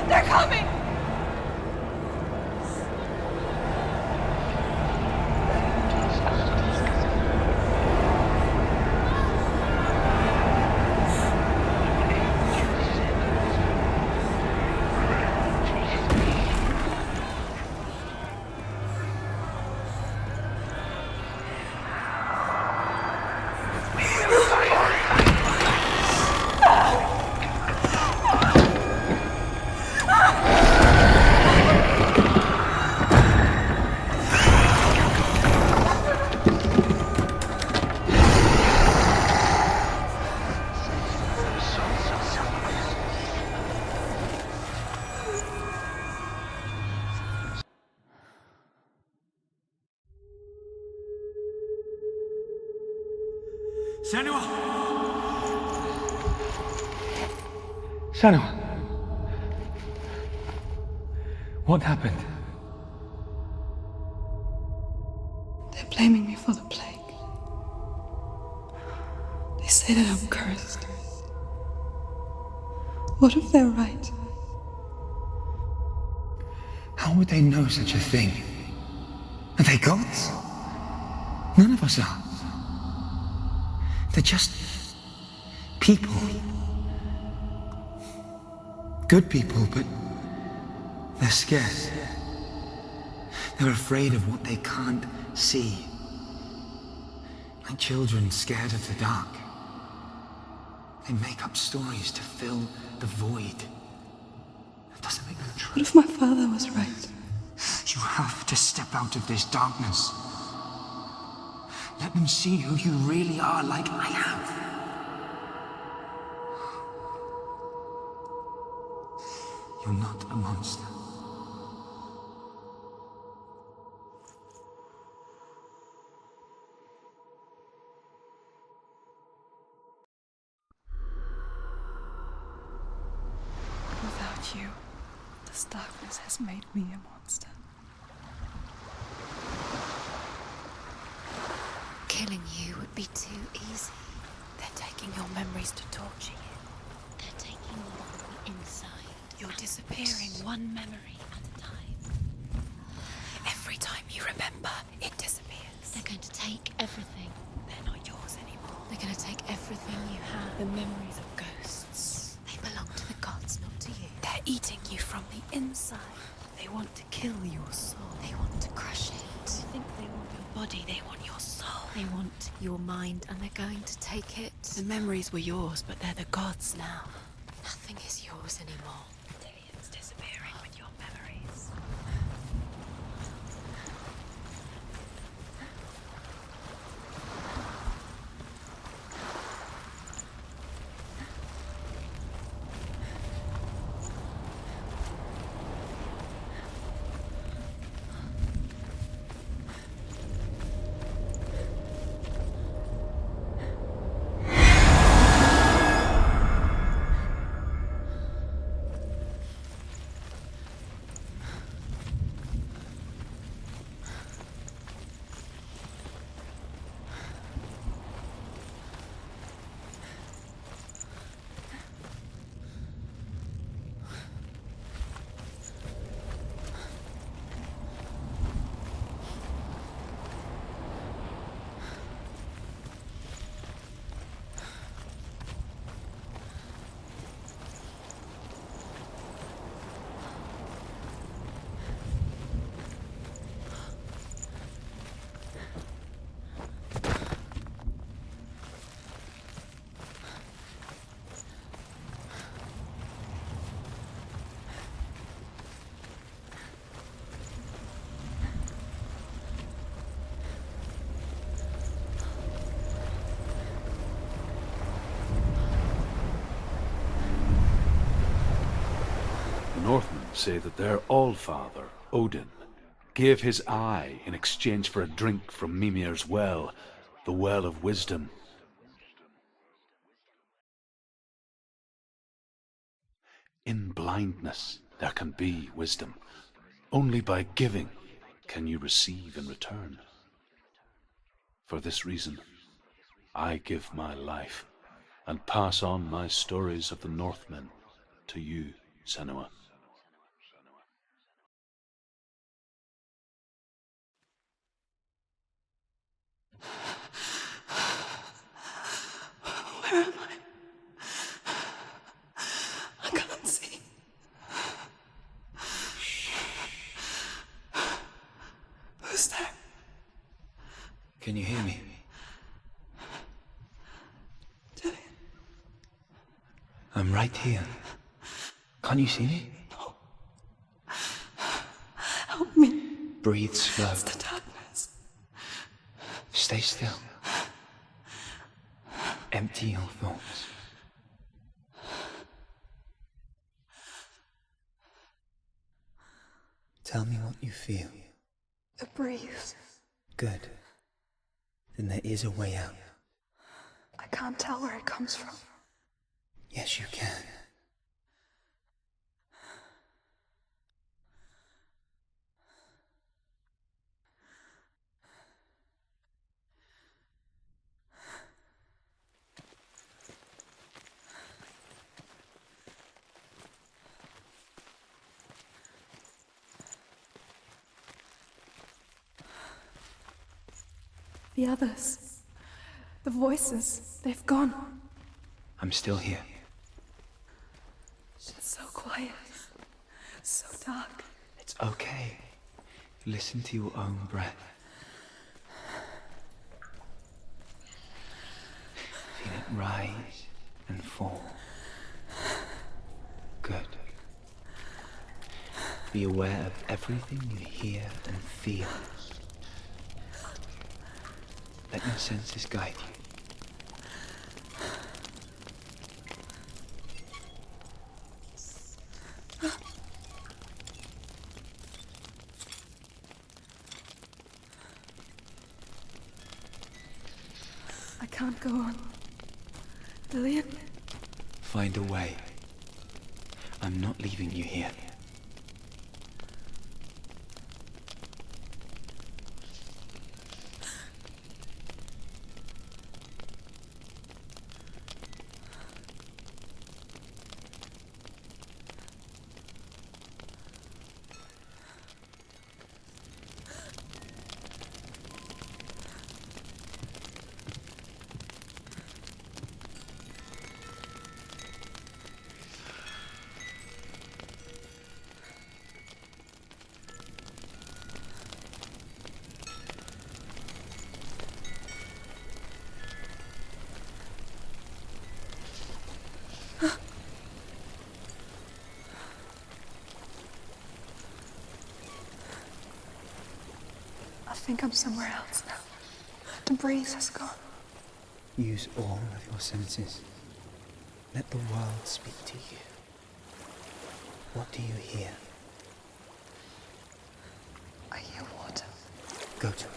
They're coming! Senua! What happened? They're blaming me for the plague. They say that I'm cursed. What if they're right? How would they know such a thing? Are they gods? None of us are. They're just people. Good people, but they're scared. They're afraid of what they can't see. Like children scared of the dark. They make up stories to fill the void. That doesn't make them true. What if my father was right? You have to step out of this darkness. Let them see who you really are, like I have. You're not a monster. Without you, this darkness has made me a monster. Killing you would be too easy. They're taking your memories to torture you. They're taking you from the inside. You're disappearing one memory at a time. Every time you remember, it disappears. They're going to take everything. They're not yours anymore. They're going to take everything you have. The memories of ghosts. They belong to the gods, not to you. They're eating you from the inside. They want to kill your soul. They want to crush it. They think they want your body, they want your soul. They want your mind, and they're going to take it. The memories were yours, but they're the gods now. Nothing is yours anymore. Dillion's disappearing with your memories. Northmen say that their Allfather, Odin, gave his eye in exchange for a drink from Mimir's well, the Well of Wisdom. In blindness there can be wisdom. Only by giving can you receive in return. For this reason, I give my life and pass on my stories of the Northmen to you, Senua. Where am I? I can't see. Who's there? Can you hear me? Dillion. I'm right here. Can't you see me? No. Help me. Breathe slow. It's the darkness. Stay still. Empty your thoughts. Tell me what you feel. A breeze. Good. Then there is a way out. I can't tell where it comes from. Yes, you can. The others. The voices. They've gone. I'm still here. It's so quiet. So dark. It's okay. Listen to your own breath. Feel it rise and fall. Good. Be aware of everything you hear and feel. Let your senses guide you. I can't go on. Dillion? Find a way. I'm not leaving you here. I think I'm somewhere else now. The breeze has gone. Use all of your senses. Let the world speak to you. What do you hear? I hear water. Go to it.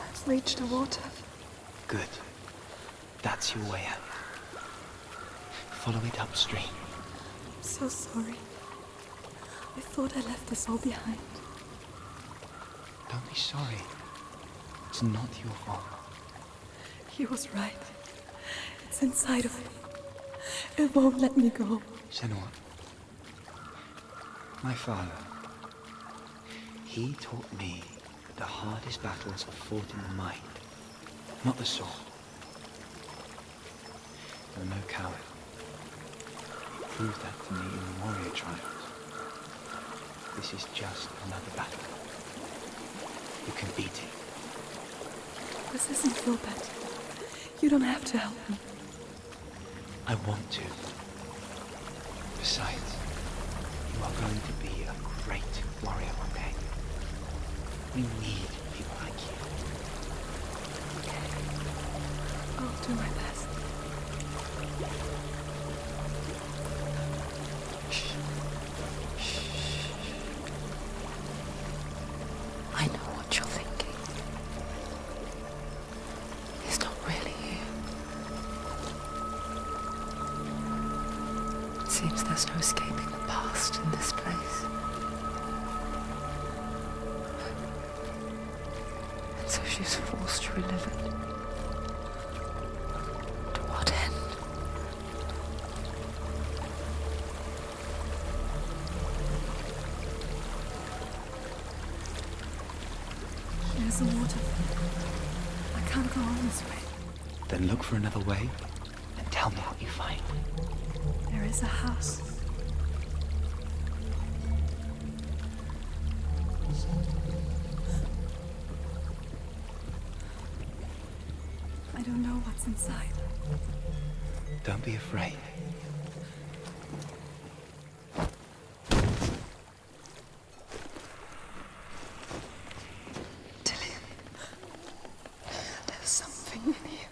I've reached the water. Good. That's your way out. Follow it upstream. I'm so sorry. I thought I left this all behind. Don't be sorry. It's not your fault. He was right. It's inside of me. It won't let me go. Senua. My father. He taught me that the hardest battles are fought in the mind, not the sword. You're no coward. You proved that to me in the warrior trials. This is just another battle. You can beat it. This isn't your battle. You don't have to help me. I want to. Besides, you are going to be a great warrior one day. We need people like you. I'll do my best. I know what you're thinking. He's not really here. It seems there's no escaping the past in this place. And so she's forced to relive it. To what end? There's a waterfall. I can't go on this way. Then look for another way and tell me what you find. There is a house. I don't know what's inside. Don't be afraid. Dillion, there's something in here.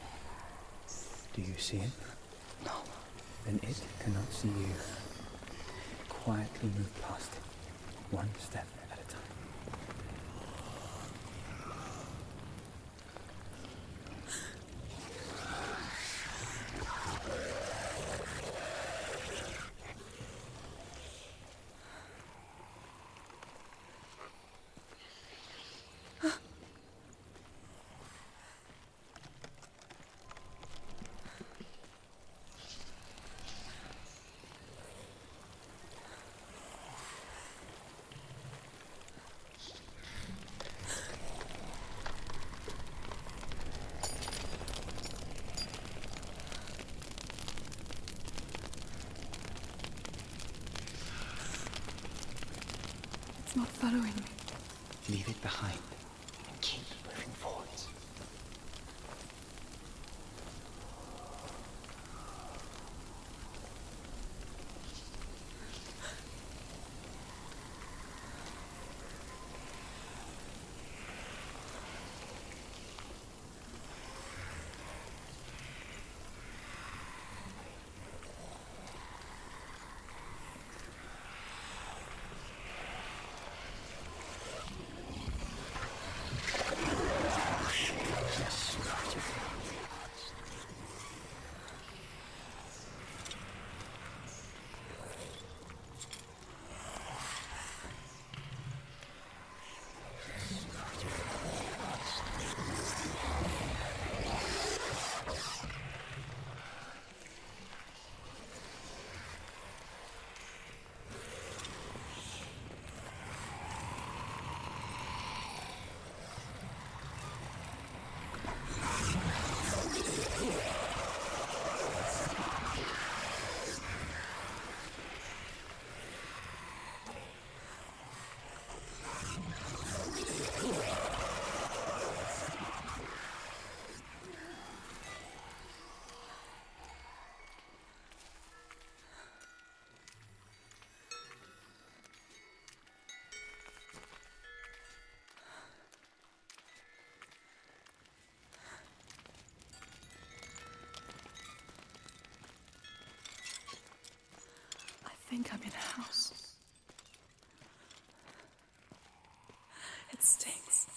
Do you see it? No. Then it cannot see you. Quietly move past it, one step at a time. It's not following me. Leave it behind and keep moving forwards. I think I'm in a house. It stinks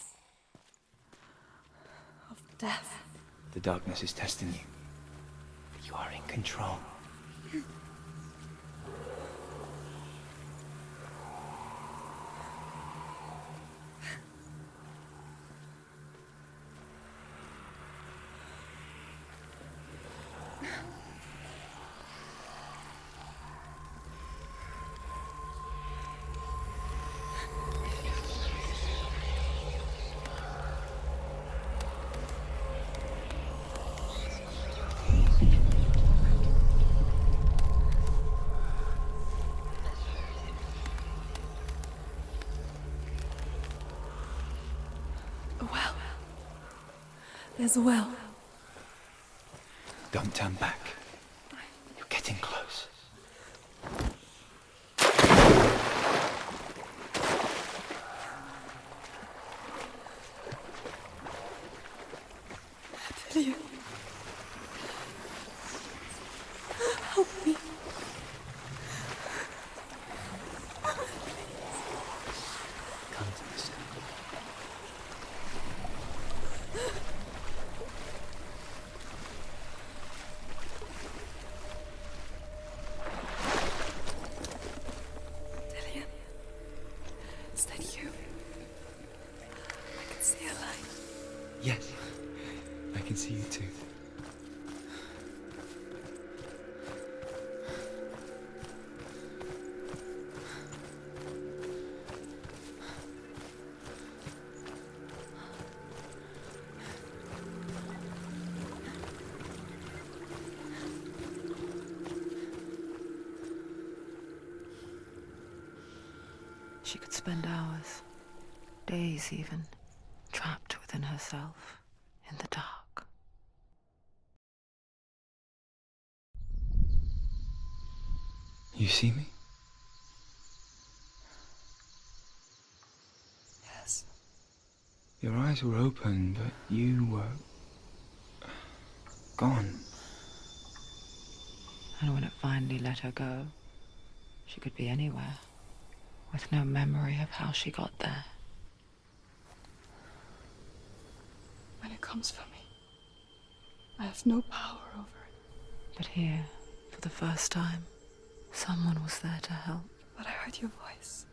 of death. The darkness is testing you. But you are in control. A well. There's a well. Don't turn back. You're getting close. Dillion. Help me. Come to the stone. Dillion. Is that you? I can see a light. Yes, I can see you too. She could spend hours, days even, trapped within herself, in the dark. You see me? Yes. Your eyes were open, but you were gone. And when it finally let her go, she could be anywhere, with no memory of how she got there. When it comes for me, I have no power over it. But here, for the first time, someone was there to help. But I heard your voice.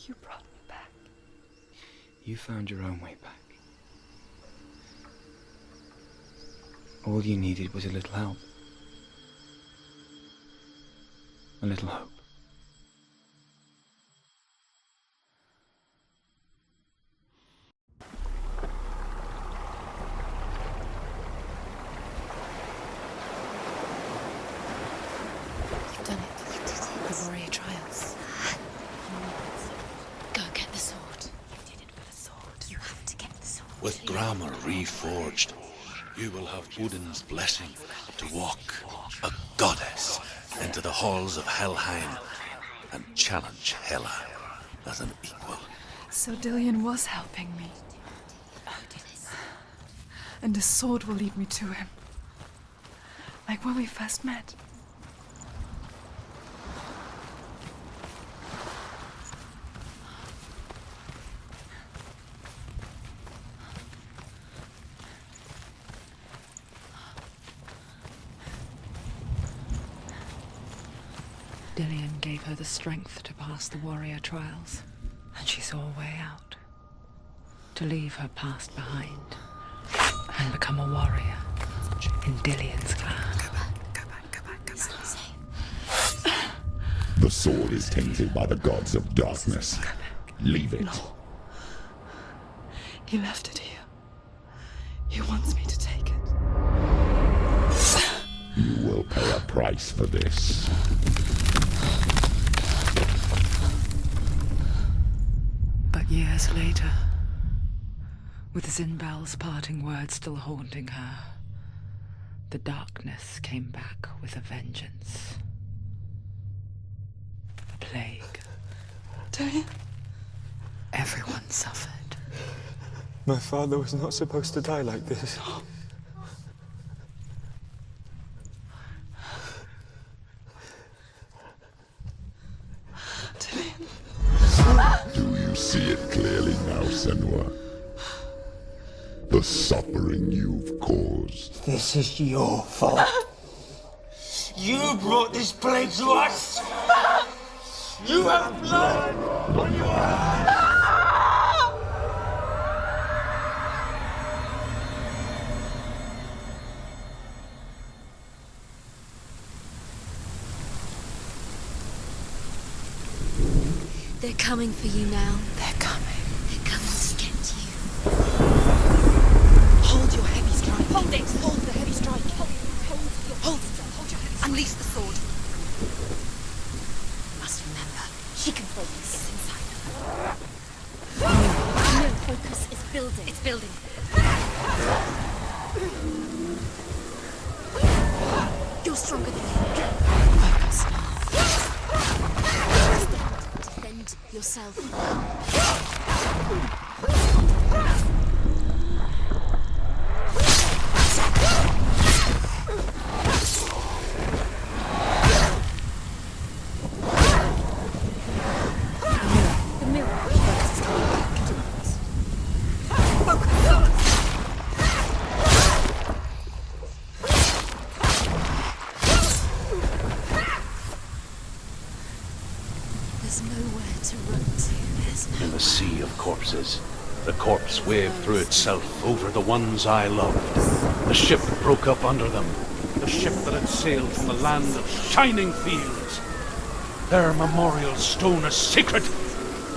You brought me back. You found your own way back. All you needed was a little help. A little hope. You've done it. The warrior trials. With grammar reforged, you will have Odin's blessing to walk, a goddess, into the halls of Helheim and challenge Hela as an equal. So Dillion was helping me. And the sword will lead me to him. Like when we first met. Dillion gave her the strength to pass the warrior trials, and she saw a way out. To leave her past behind and become a warrior in Dillion's clan. The sword is tainted by the gods of darkness. Leave it. No. He left it here. He wants me to take it. You will pay a price for this. But years later, with Zinbal's parting words still haunting her, the darkness came back with a vengeance. A plague. Dillion? Everyone suffered. My father was not supposed to die like this. Do you see it clearly now, Senua? The suffering you've caused. This is your fault. You brought this plague to us! You have blood on your hands! They're coming for you now. They're coming. They're coming to get you. Hold your heavy strike. Hold it. Hold the heavy strike. Hold it. Hold your heavy strike. Unleash the sword. Must remember, she can focus. It's inside her. No, focus is building. It's building. You're stronger than me. Focus. Defend yourself. The mirror. Focus is coming back to us. There's nowhere to run to. There's no. In the sea of corpses, the corpse waved through itself over the ones I loved. The ship broke up under them. The ship that had sailed from the land of shining fields. Their memorial stone is sacred.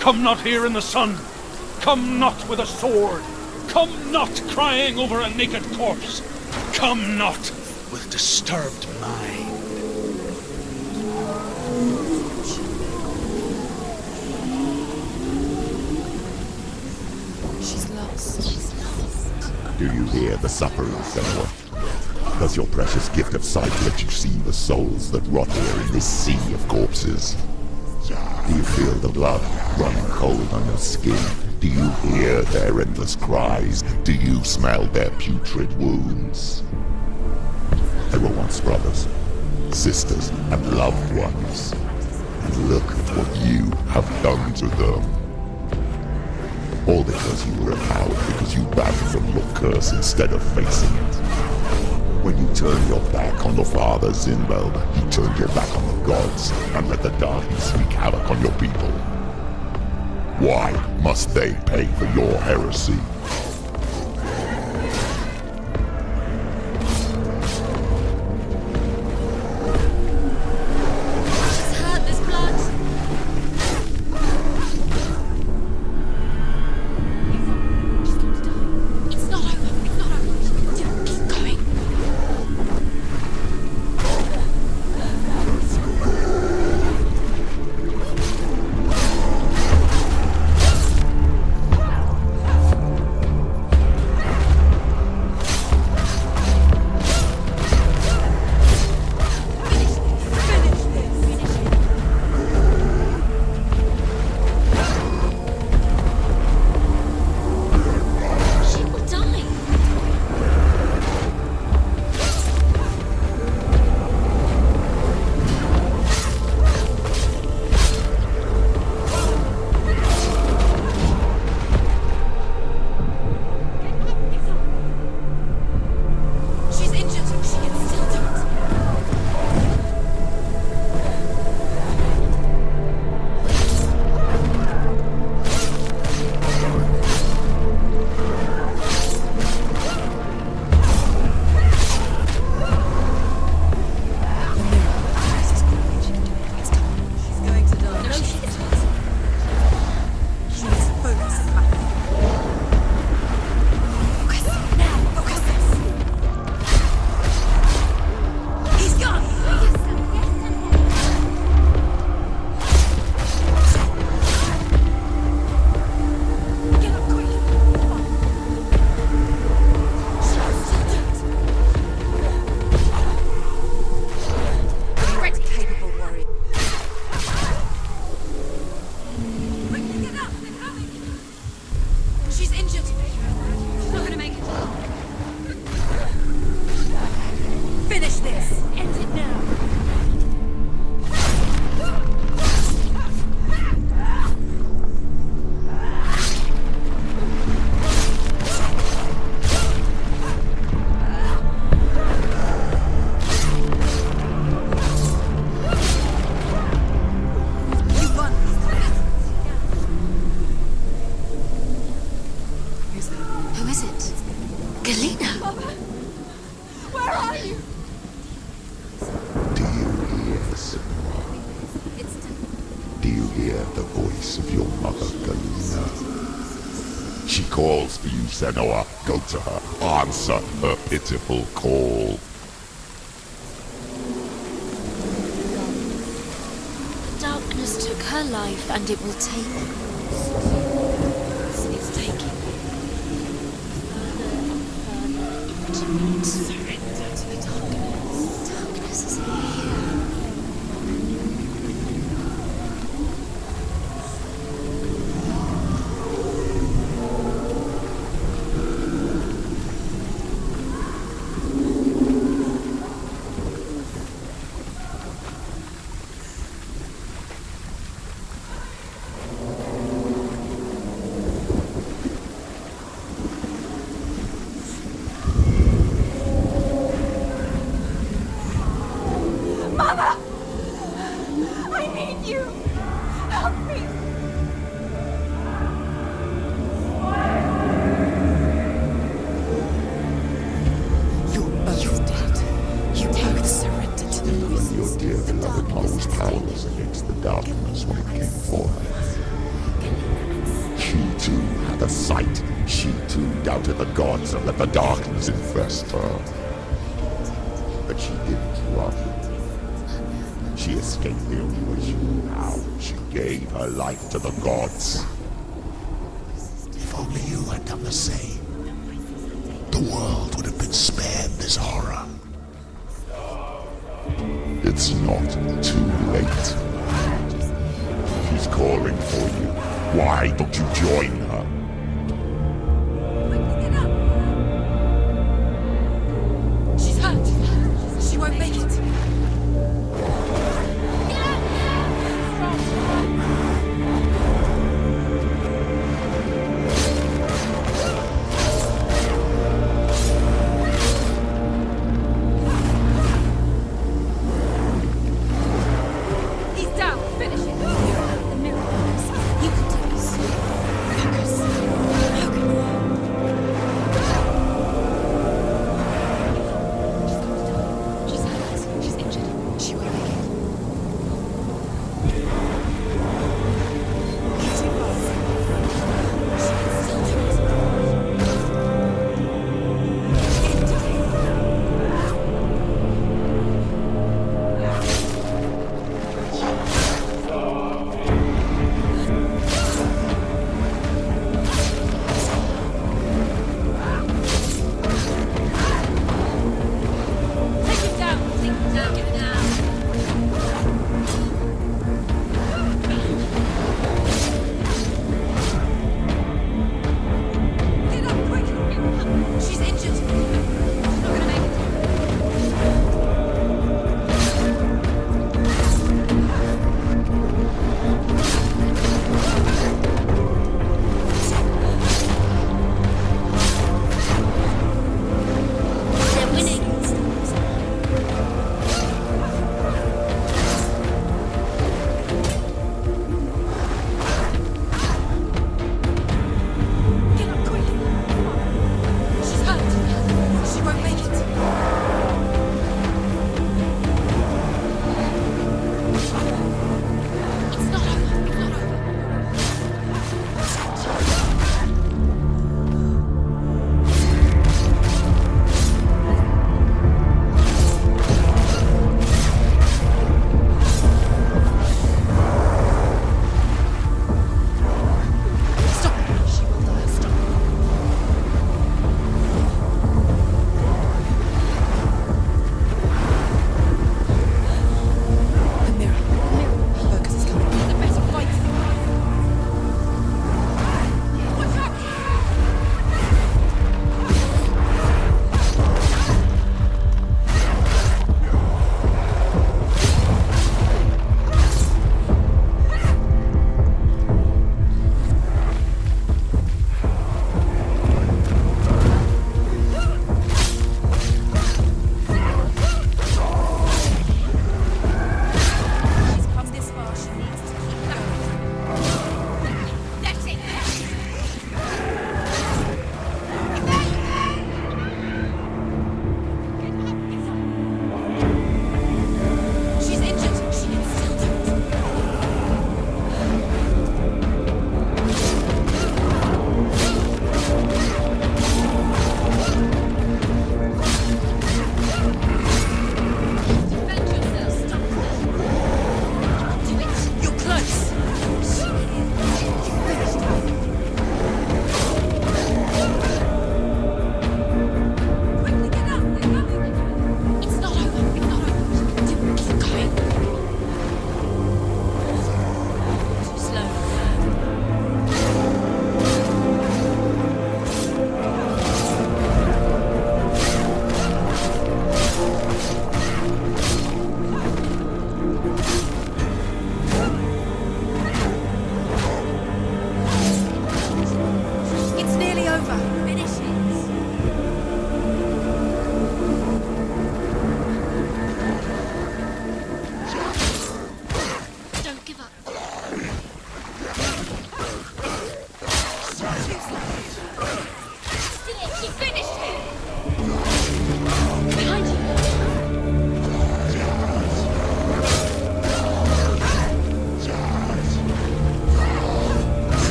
Come not here in the sun. Come not with a sword. Come not crying over a naked corpse. Come not with disturbed mind. She's lost. She's lost. Do you hear the suffering, Senua? Does your precious gift of sight let you see the souls that rot here in this sea of corpses? Do you feel the blood running cold on your skin? Do you hear their endless cries? Do you smell their putrid wounds? They were once brothers, sisters, and loved ones. And look at what you have done to them. All because you were a coward, because you ran from your curse instead of facing it. When you turned your back on the father Zinbal, you turned your back on the gods and let the darkness wreak havoc on your people. Why must they pay for your heresy? She's hurt. There's blood. She's going to die. It's not over. It's not over. Keep going. Do you hear the voice of your mother, Galena? She calls for you, Senua. Go to her. Answer her pitiful call. Darkness took her life, and it will take yours. It's taking me further and further into it. Surrender to the darkness. Darkness is here. Let the darkness infest her. But she didn't run. She escaped the only way she knew how. She gave her life to the gods. If only you had done the same, the world would have been spared this horror. It's not too late. She's calling for you. Why don't you join her? She won't make it. He's down. Finish it. The mirrors. You can do this. Focus.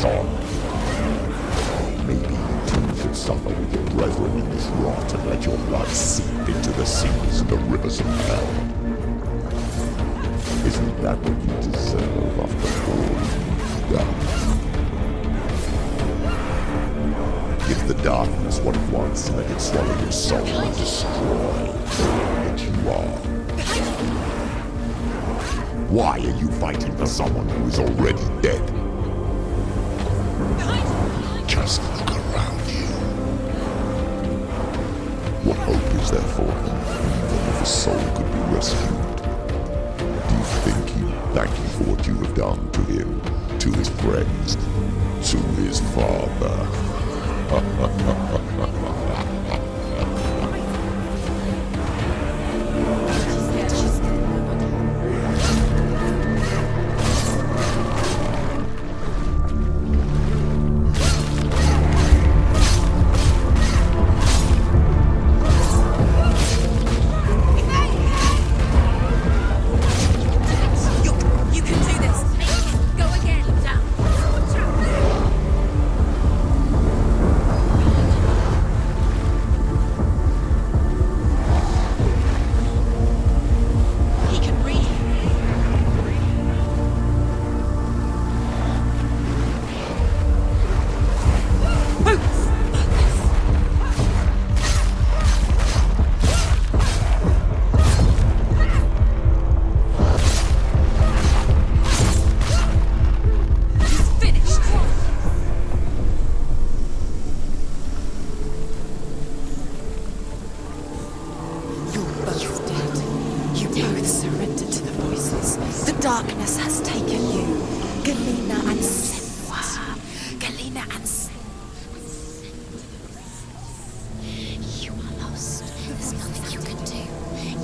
on. Maybe you too could suffer with your brethren in this rot and let your blood seep into the seas and the rivers of hell. Isn't that what you deserve after all you've done? Give the darkness what it wants and let it swallow your soul and destroy what you are. Why are you fighting for someone who is already dead? Just look around you. What hope is there for him, even if his soul could be rescued? Do you think he'd thank you for what you have done to him, to his friends, to his father? Darkness has taken you, Galena and Senua. Galena and Senua. You are lost. There's nothing you can do.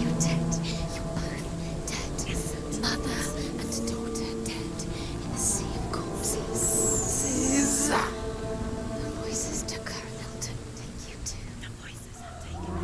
You're dead. You're both dead. Mother and daughter dead in a sea of corpses. The voices took her and they'll take you too. The voices have taken her.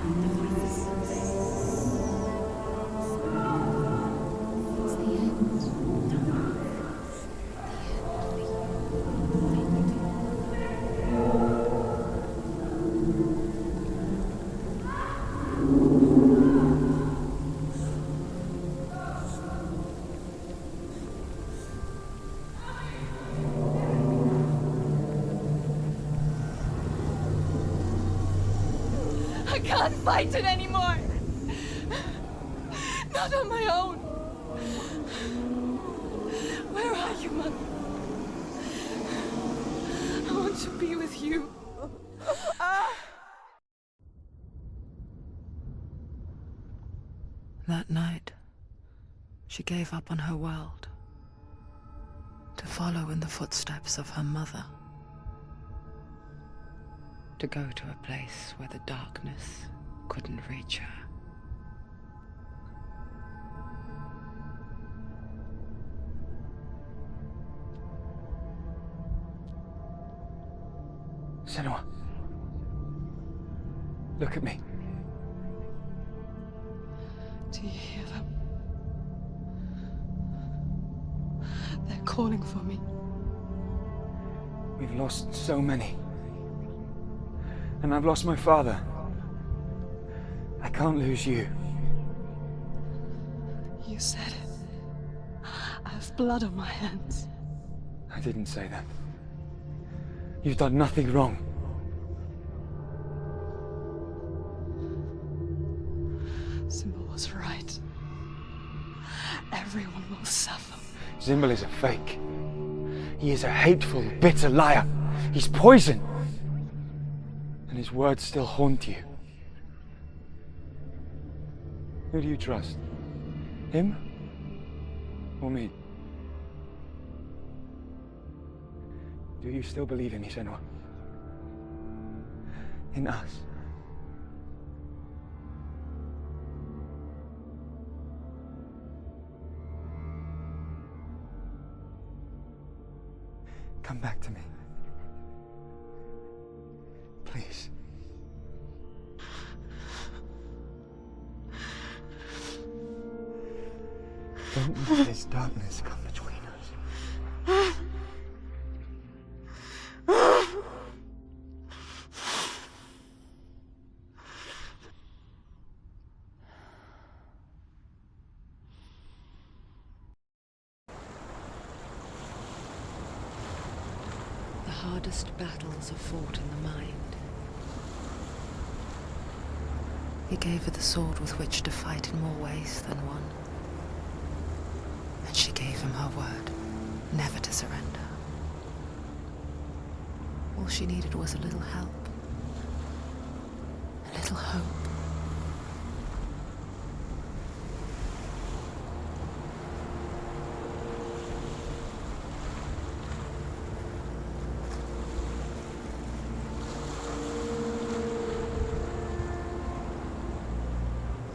I can't fight it anymore. Not on my own. Where are you, Mother? I want to be with you. That night, she gave up on her world to follow in the footsteps of her mother. To go to a place where the darkness couldn't reach her. Senua. Look at me. Do you hear them? They're calling for me. We've lost so many. And I've lost my father. I can't lose you. You said it. I have blood on my hands. I didn't say that. You've done nothing wrong. Symbol was right. Everyone will suffer. Symbol is a fake. He is a hateful, bitter liar. He's poison. And his words still haunt you. Who do you trust? Him? Or me? Do you still believe in me, Senua? In us? Come back to me. Please. Don't let this darkness come between us. hardest battles are fought in the mind. He gave her the sword with which to fight in more ways than one. And she gave him her word, never to surrender. All she needed was a little help.